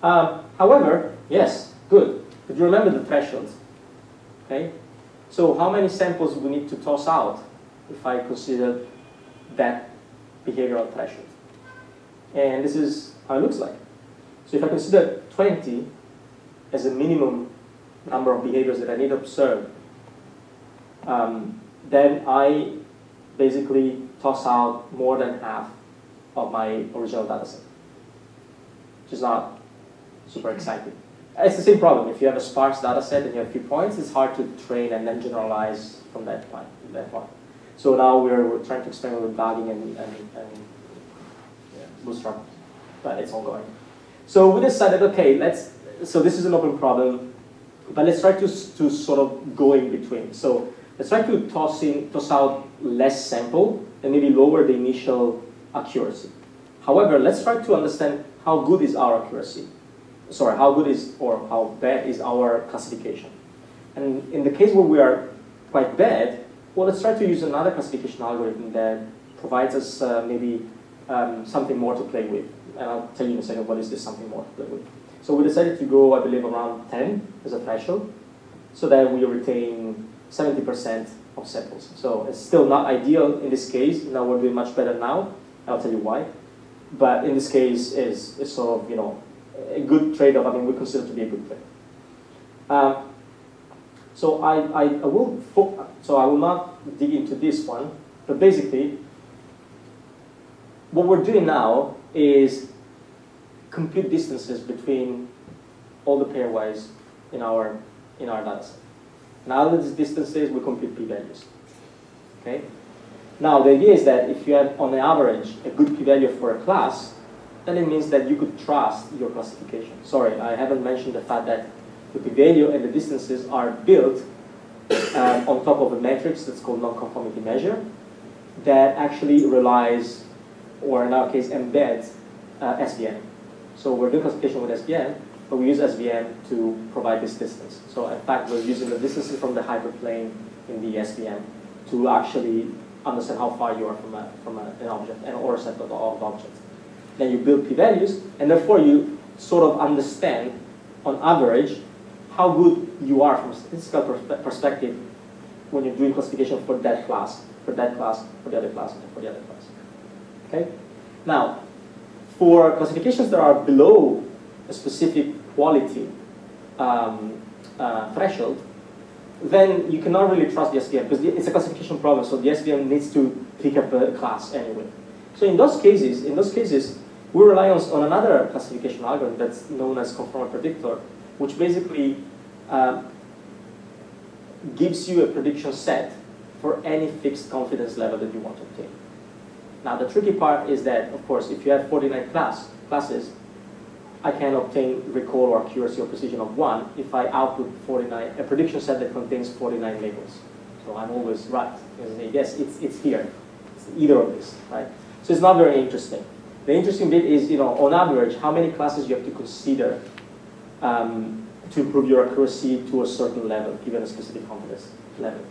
However, yes, good. But you remember the thresholds, okay? So how many samples we need to toss out if I consider that behavioral threshold? And this is how it looks like. So if I consider 20 as a minimum number of behaviors that I need to observe, then I basically toss out more than half of my original data set, which is not super exciting. It's the same problem. If you have a sparse data set and you have a few points, it's hard to train and then generalize from that point. So now we're trying to experiment with logging and bootstrap, but it's ongoing. So we decided, okay, so this is an open problem, but let's try to sort of go in between. So let's try to toss out less sample and maybe lower the initial accuracy. However, let's try to understand how good is our accuracy. Sorry, how good is or how bad is our classification. And in the case where we are quite bad, well, let's try to use another classification algorithm that provides us maybe something more to play with. And I'll tell you in a second what is this something more to play with. So we decided to go, I believe, around 10 as a threshold, so that we retain 70% of samples. So it's still not ideal in this case. Now we're doing much better now. I'll tell you why. But in this case, it's sort of, a good trade-off. I mean, we consider it to be a good trade. So I will not dig into this one, but basically, what we're doing now is compute distances between all the pairwise in our data set. And out of these distances, we compute p-values. Okay. Now the idea is that if you have, on the average, a good p-value for a class, then it means that you could trust your classification. Sorry, I haven't mentioned the fact that the p-value and the distances are built on top of a matrix that's called non-conformity measure that actually relies, or in our case, embeds SVM. So we're doing classification with SVM, but we use SVM to provide this distance. So in fact, we're using the distances from the hyperplane in the SVM to actually understand how far you are from an object or a set of objects. Then you build p-values, and therefore you sort of understand, on average, how good you are from a statistical perspective when you're doing classification for that class, for that class, for the other class, and for the other class. Okay? Now, for classifications that are below a specific quality threshold, then you cannot really trust the SVM because it's a classification problem, so the SVM needs to pick up a class anyway. So in those cases, we rely on another classification algorithm that's known as conformal predictor, which basically gives you a prediction set for any fixed confidence level that you want to obtain. Now the tricky part is that, of course, if you have 49 classes, I can obtain recall or accuracy or precision of 1 if I output a prediction set that contains 49 labels. So I'm always right. Yes, it's here. It's either of these, right? So it's not very interesting. The interesting bit is, on average, how many classes you have to consider to improve your accuracy to a certain level, given a specific confidence level.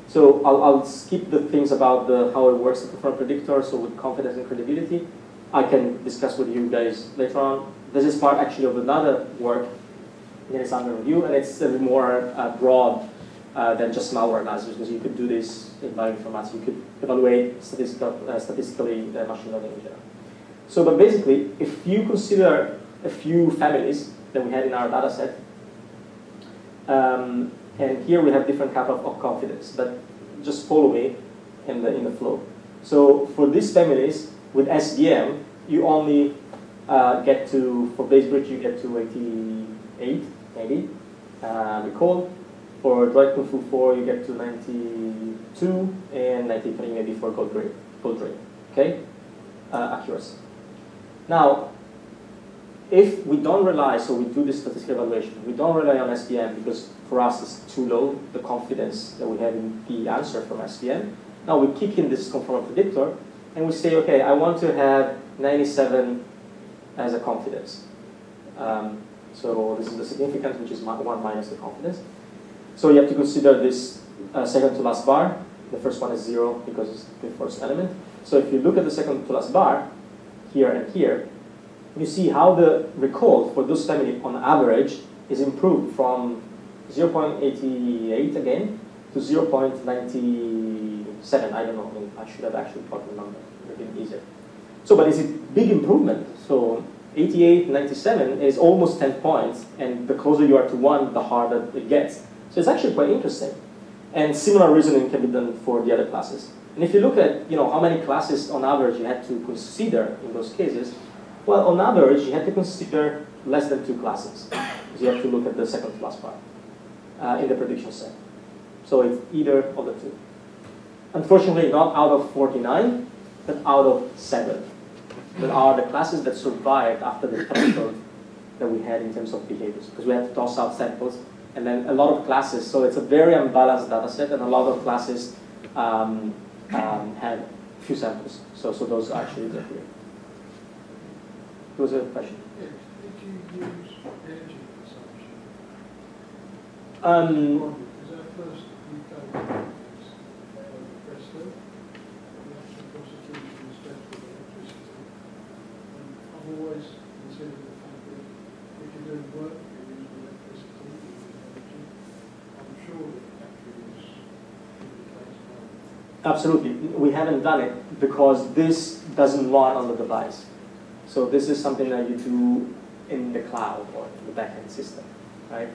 So I'll skip the things about how it works to perform a predictor. So with confidence and credibility, I can discuss with you guys later on. This is part actually of another work that is under review, and it's a bit more broad than just malware analysis, because you could do this in bioinformatics. You could evaluate statistically the machine learning in general. So, but basically, if you consider a few families that we had in our data set, and here we have different cutoff of confidence, but just follow me in the flow. So for these families, with SVM, you only get to, for base bridge, you get to 88, maybe, recall. For Droid Kung Fu 4, you get to 92, and 93 maybe for gold grade, okay? Accuracy. Now, if we don't rely, so we do this statistical evaluation, we don't rely on SVM because for us it's too low, the confidence that we have in the answer from SVM. Now we kick in this conformal predictor, and we say, okay, I want to have 97 as a confidence. So this is the significance, which is 1 minus the confidence. So you have to consider this second to last bar. The first one is 0 because it's the first element. So if you look at the second to last bar, here and here, you see how the recall for those family on average is improved from 0.88 again to 0.97. I don't know. I mean, I should have actually plotted the number. It would have been easier. So, but it's a big improvement. So 88, 97 is almost 10 points, and the closer you are to 1, the harder it gets. So it's actually quite interesting. And similar reasoning can be done for the other classes. And if you look at how many classes on average you had to consider in those cases, well, on average, you have to consider less than 2 classes. Because you have to look at the second to last part in the prediction set. So it's either of the 2. Unfortunately, not out of 49, but out of 7. That are the classes that survived after the threshold that we had in terms of behaviors. Because we had to toss out samples, and then a lot of classes. So it's a very unbalanced data set, and a lot of classes had few samples. So those actually disappear. Was a question? Did you use energy consumption? Because our first UK is Presto, the actual prosecution is spent with electricity. And I've always considered the fact that if you're doing work, you're using electricity, you're using energy. I'm sure that actually is the case now. Absolutely. We haven't done it because this doesn't run on the device. So this is something that you do in the cloud or in the backend system, right?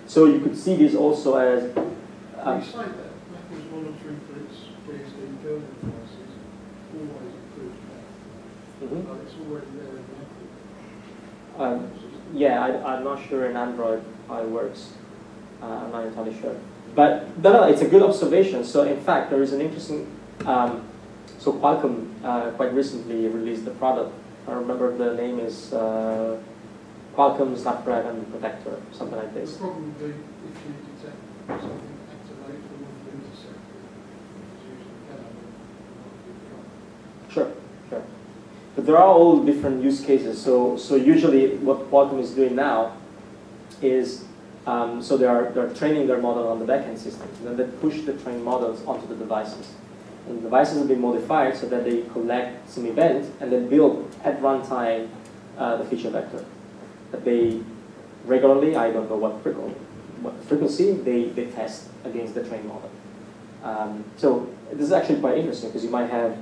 So you could see this also as... You say that was monitoring for its BSD kernel devices always improves that. But it's already there in the Apple. Yeah, I'm not sure in Android how it works. I'm not entirely sure. But no, it's a good observation. So in fact, there is an interesting... so Qualcomm quite recently released the product. I remember the name is Qualcomm Snapdragon Protector, something like this. The problem would be if you detect something activate from the intersector, using Sure. But there are all different use cases. So usually what Qualcomm is doing now is so they're training their model on the backend system, and then they push the trained models onto the devices. And the devices will be modified so that they collect some event and then build at runtime the feature vector. That they regularly, I don't know what frequency, they test against the trained model. So this is actually quite interesting because you might have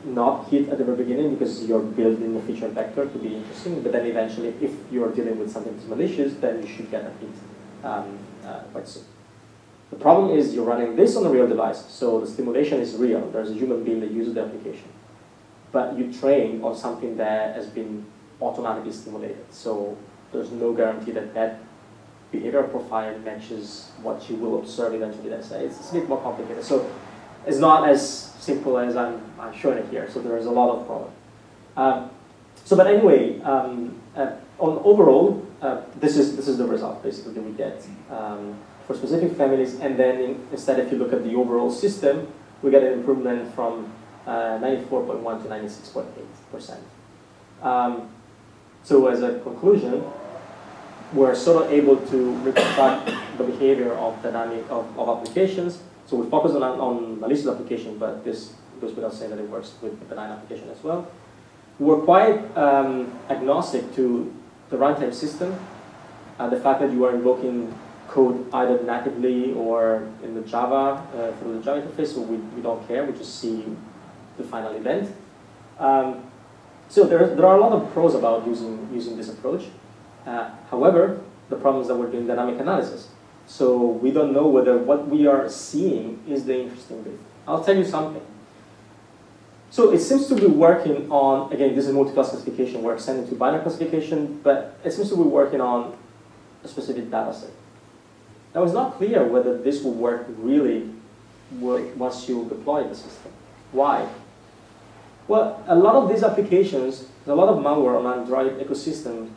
not hit at the very beginning because you're building the feature vector to be interesting, but then eventually if you're dealing with something that's malicious, then you should get a hit quite soon. The problem is you're running this on a real device, so the stimulation is real. There's a human being that uses the application. But you train on something that has been automatically stimulated, so there's no guarantee that that behavioral profile matches what you will observe eventually. Let's say it's a bit more complicated. So it's not as simple as I'm showing it here. So there is a lot of problem. But anyway, on overall, this is the result basically that we get for specific families. And then instead, if you look at the overall system, we get an improvement from 94.1 to 96.8%. So as a conclusion, we're sort of able to reconstruct the behavior of applications. So we focus on malicious application, but this goes without saying that it works with the benign application as well. We're quite agnostic to the runtime system. The fact that you are invoking code either natively or in the Java, through the Java interface, so we don't care, we just see the final event. So there are a lot of pros about using this approach. However, the problem is that we're doing dynamic analysis. So we don't know whether what we are seeing is the interesting bit. I'll tell you something. So it seems to be working on, again, this is multi-class classification, we're extending to binary classification, but it seems to be working on a specific data set. Now it's not clear whether this will work really once you deploy the system. Why? Well, a lot of these applications, there's a lot of malware on Android ecosystem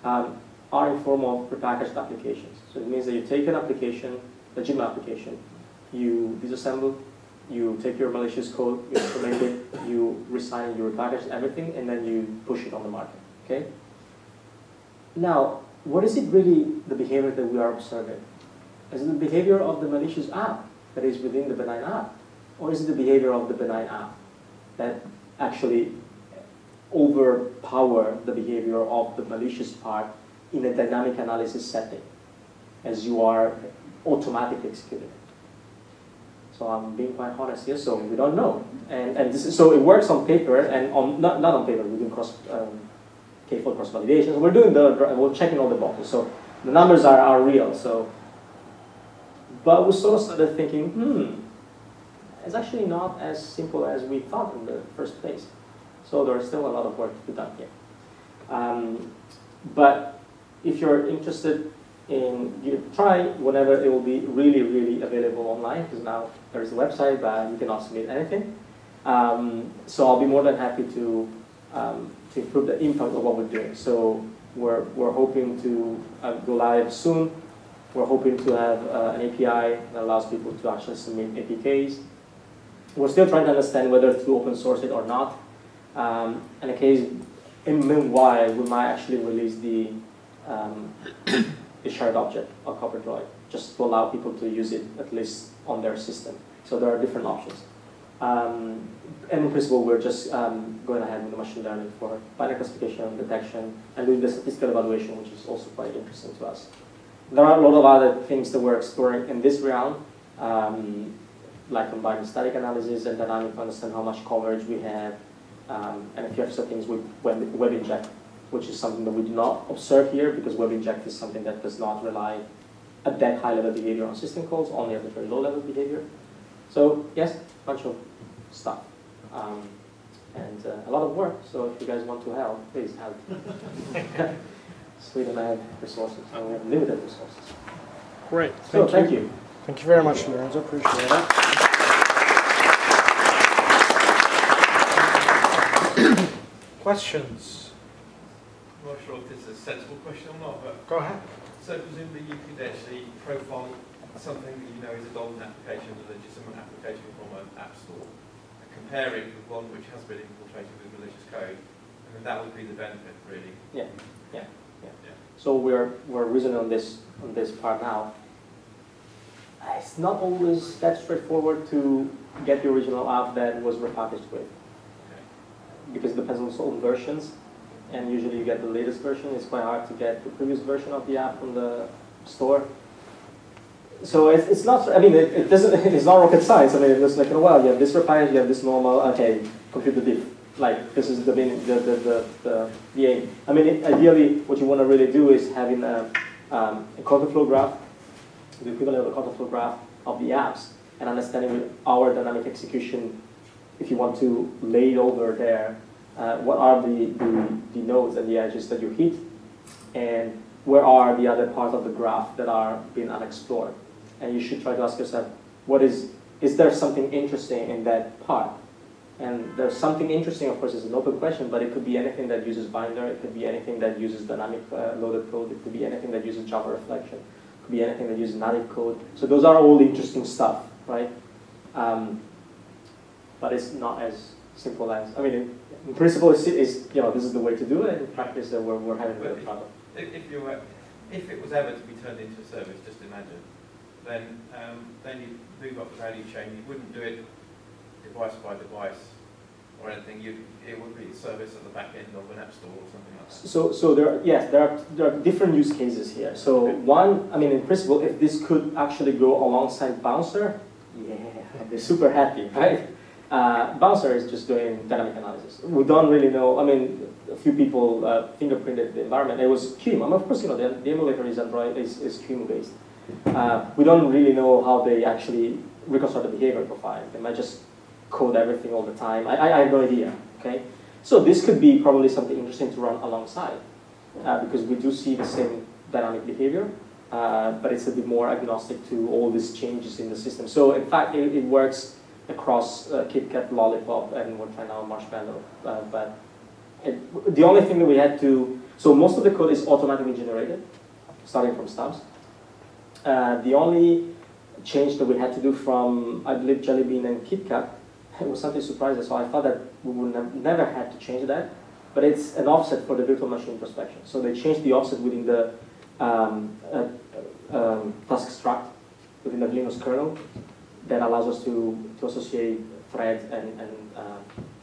are in form of prepackaged applications. So it means that you take an application, a legitimate application, you disassemble, you take your malicious code, you implement it, you resign it, you repackage everything, and then you push it on the market, okay? Now, what is it really the behavior that we are observing? Is it the behavior of the malicious app that is within the benign app? Or is it the behavior of the benign app that actually overpower the behavior of the malicious part in a dynamic analysis setting as you are automatically executing it? So I'm being quite honest here, so we don't know. And this is, so it works on paper, and on not on paper, we're doing K-fold cross validations. We're checking all the boxes. So the numbers are real. So, but we sort of started thinking, it's actually not as simple as we thought in the first place. So there's still a lot of work to be done here. But if you're interested in give it a try, whenever it will be really, really available online, because now there's a website, but you cannot submit anything. So I'll be more than happy to improve the impact of what we're doing. So we're hoping to go live soon. We're hoping to have an API that allows people to actually submit APKs. We're still trying to understand whether to open source it or not. In a case, in meanwhile, we might actually release the shared object of CopperDroid, just to allow people to use it at least on their system. So there are different options. And in principle, we're just going ahead with the machine learning for binary classification, detection, and doing the statistical evaluation, which is also quite interesting to us. There are a lot of other things that we're exploring in this round, like combining static analysis and dynamic to understand how much coverage we have, and a few extra things with web inject, which is something that we do not observe here because web inject is something that does not rely at that high level behavior on system calls, only at the very low level behavior. So yes, a bunch of stuff. And a lot of work, so if you guys want to help, please help. So we don't have resources, so we have limited resources. Great, Thank you. Thank you very much, Lorenzo, appreciate it. Questions? I'm not sure if this is a sensible question or not, but go ahead. So presumably you could actually profile something that you know is a golden application, a legitimate application from an app store, and compare it with one which has been infiltrated with malicious code, and then that would be the benefit, really. Yeah. So we're reasoning on this part now. It's not always that straightforward to get the original app that was repackaged with. Because it depends also on versions, and usually you get the latest version. It's quite hard to get the previous version of the app from the store. So it's not. I mean, it doesn't. It's not rocket science. I mean, it's like, well, you have this repackage, you have this normal. Okay, compute the diff. Like this is the aim. I mean, ideally, what you want to really do is having a content flow graph, the equivalent of a content flow graph of the apps, and understanding with our dynamic execution. If you want to lay over there, what are the nodes and the edges that you hit, and where are the other parts of the graph that are being unexplored? And you should try to ask yourself, is there something interesting in that part? And there's something interesting, of course, is an open question, but it could be anything that uses binder, it could be anything that uses dynamic loaded code, it could be anything that uses Java reflection, it could be anything that uses native code. So those are all interesting stuff, right? But it's not as simple as, I mean, in principle, this is the way to do it, and in practice, we're having a bit of trouble. If it was ever to be turned into a service, just imagine, then you move up the value chain. You wouldn't do it device by device or anything. It would be a service at the back end of an app store or something like that. So there are different use cases here. So one, I mean, in principle, if this could actually go alongside Bouncer, yeah, I'd be super happy, right? Bouncer is just doing dynamic analysis. We don't really know. I mean, a few people fingerprinted the environment. It was QEMU. I mean, of course, the emulator is Android is QEMU based. We don't really know how they actually reconstruct the behavior profile. They might just code everything all the time. I have no idea. Okay, so this could be probably something interesting to run alongside because we do see the same dynamic behavior, but it's a bit more agnostic to all these changes in the system. So in fact, it works across KitKat, Lollipop, and we're trying now Marshmallow. But the only thing that we had to, so most of the code is automatically generated, starting from stubs. The only change that we had to do from, I believe, Jelly Bean and KitKat, it was something surprising. So I thought that we would have never had to change that, but it's an offset for the virtual machine introspection. So they changed the offset within the task struct within the Linux kernel that allows us to associate threads and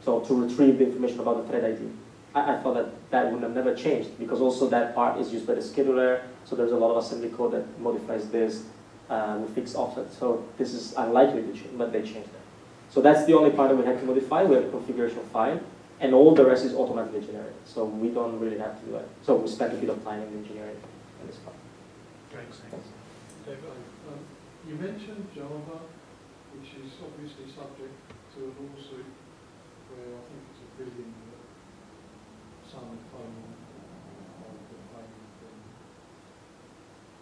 so to retrieve the information about the thread ID. I thought that would have never changed because also that part is used by the scheduler. So there's a lot of assembly code that modifies this with fixed offset. So this is unlikely to change, but they changed that. So that's the only part that we had to modify. We have a configuration file, and all the rest is automatically generated. So we don't really have to do it. So we spent a bit of time in engineering in this part. Great, thanks. David, you mentioned Java, which is obviously subject to a lawsuit where I think it's $1 billion sum of payment of the payment from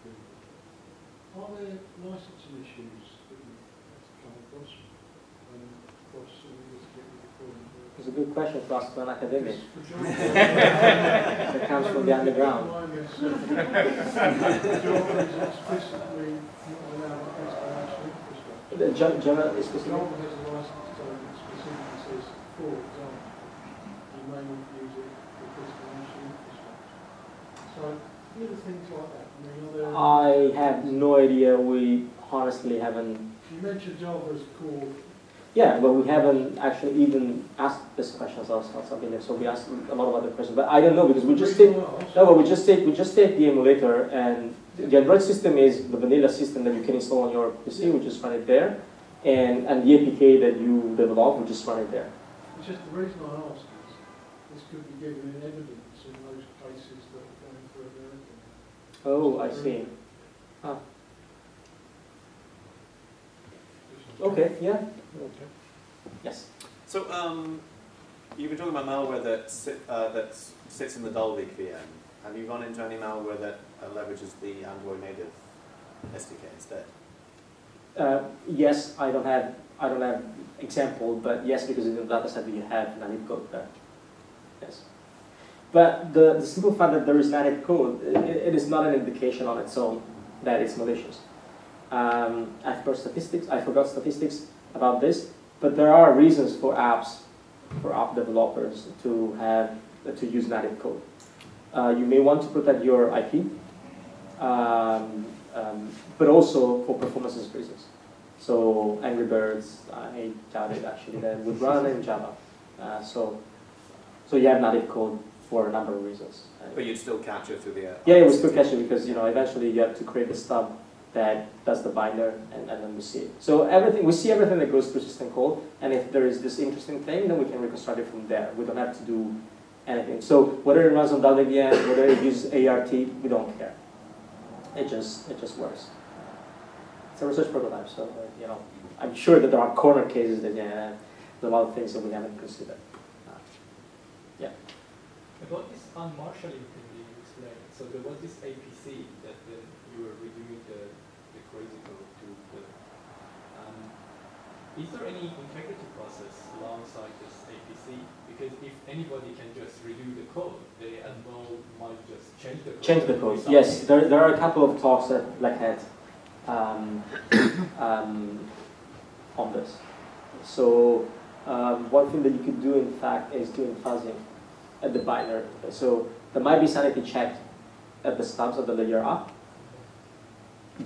Google. Are there licensing issues that you have to come across? It's a good question to ask to an academic that comes from the underground. The Java is specific. Java has a license code that specifically says, for example, you may not use it for critical machine infrastructure. So, little things like that. I have no idea. We honestly haven't. You mentioned Java as core. Yeah, but we haven't actually even asked this question ourselves or something like so we asked a lot of other questions. But I don't know because we just take the emulator and the Android system is the vanilla system that you can install on your PC, we just run it there. And the APK that you develop, we just run it there. It's just the reason I ask is this could be given in evidence in those cases that are going for American. Oh, I see. Ah. Okay, yeah. Okay. Yes. So you've been talking about malware that sits in the Dalvik VM. Have you run into any malware that leverages the Android native SDK instead? Yes, I don't have example, but yes, because in the dataset you have native code there. Yes. But the simple fact that there is native code, it is not an indication on its own that it's malicious. I forgot statistics about this, but there are reasons for app developers to use native code. You may want to protect your IP, but also for performance reasons. So Angry Birds, I doubt it actually that would run in Java. So you have native code for a number of reasons. But you'd still catch it through the yeah, we still catch it because eventually you have to create the stub that does the binder, and then we see it. So we see everything that goes through system call, and if there is this interesting thing, then we can reconstruct it from there. We don't have to do anything. So whether it runs on WVM, whether it uses ART, we don't care. It just works. It's a research prototype, so I'm sure that there are corner cases that there's a lot of things that we haven't considered. Yeah. About this unmarshalling thing you explained, So there was this APC that you were redoing the crazy code to the. Is there any integrity process alongside this APC? Because if anybody can just redo the code, they as well might just change the code. Change the code. Yes, there are a couple of talks that Black Hat on this. So one thing that you could do, in fact, is doing fuzzing at the binary. So there might be sanity checked at the stubs of the layer up,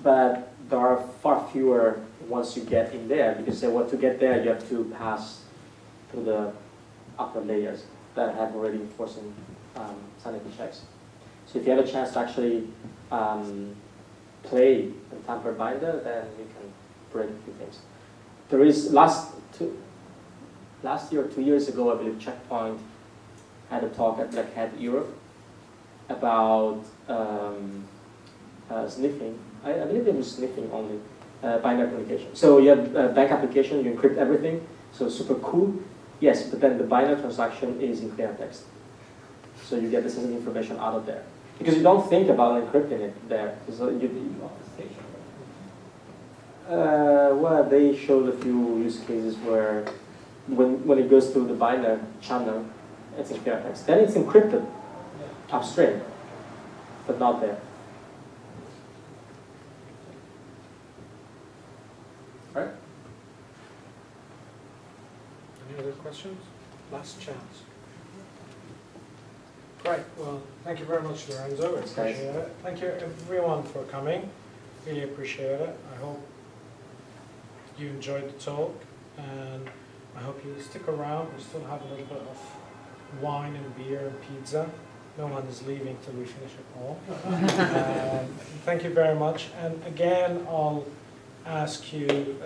but there are far fewer once you get in there, because to get there you have to pass through the upper layers that have already enforcing sanity checks. So if you have a chance to actually play and tamper binder, then you can break a few things. There is last year or 2 years ago, I believe Checkpoint had a talk at Black Hat Europe about sniffing. I believe it was sniffing only, binary communication. So you have a bank application, you encrypt everything, so super cool. Yes, but then the binary transaction is in clear text. So you get the sensitive information out of there. Because you don't think about encrypting it there. So well, they showed a few use cases where when it goes through the binary channel, it's in clear text. Then it's encrypted upstream, but not there. Right? Any other questions? Last chance. Great. Well, thank you very much, Lorenzo. I appreciate it. Thank you, everyone, for coming. Really appreciate it. I hope you enjoyed the talk, and I hope you stick around. We still have a little bit of wine and beer and pizza. No one is leaving till we finish it all. Thank you very much. And again, I'll ask you,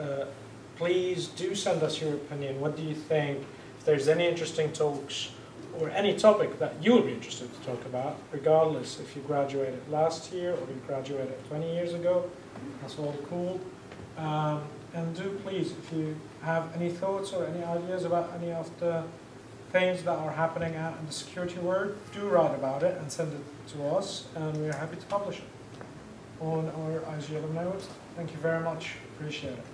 please do send us your opinion. What do you think? If there's any interesting talks or any topic that you would be interested to talk about, regardless if you graduated last year or you graduated 20 years ago, that's all cool. And do please, if you have any thoughts or any ideas about any of the things that are happening out in the security world, do write about it and send it to us, and we're happy to publish it on our ISG Alumni website. Thank you very much. Appreciate it.